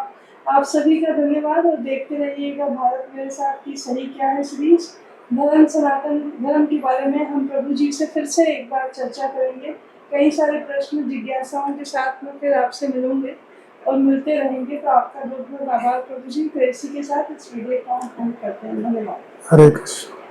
आप सभी का धन्यवाद और देखते रहिएगा भारत मेरे साथ की सही क्या है सीरीज। धर्म सनातन धर्म के बारे में हम प्रभु जी से फिर से एक बार चर्चा करेंगे। कई सारे प्रश्न जिज्ञासाओं के साथ में फिर आपसे मिलूंगे और मिलते रहेंगे। तो आपका बहुत बहुत आभार प्रभु जी। तो इसी के साथ इस वीडियो को हम अंत करते हैं। धन्यवाद। हरे कृष्ण।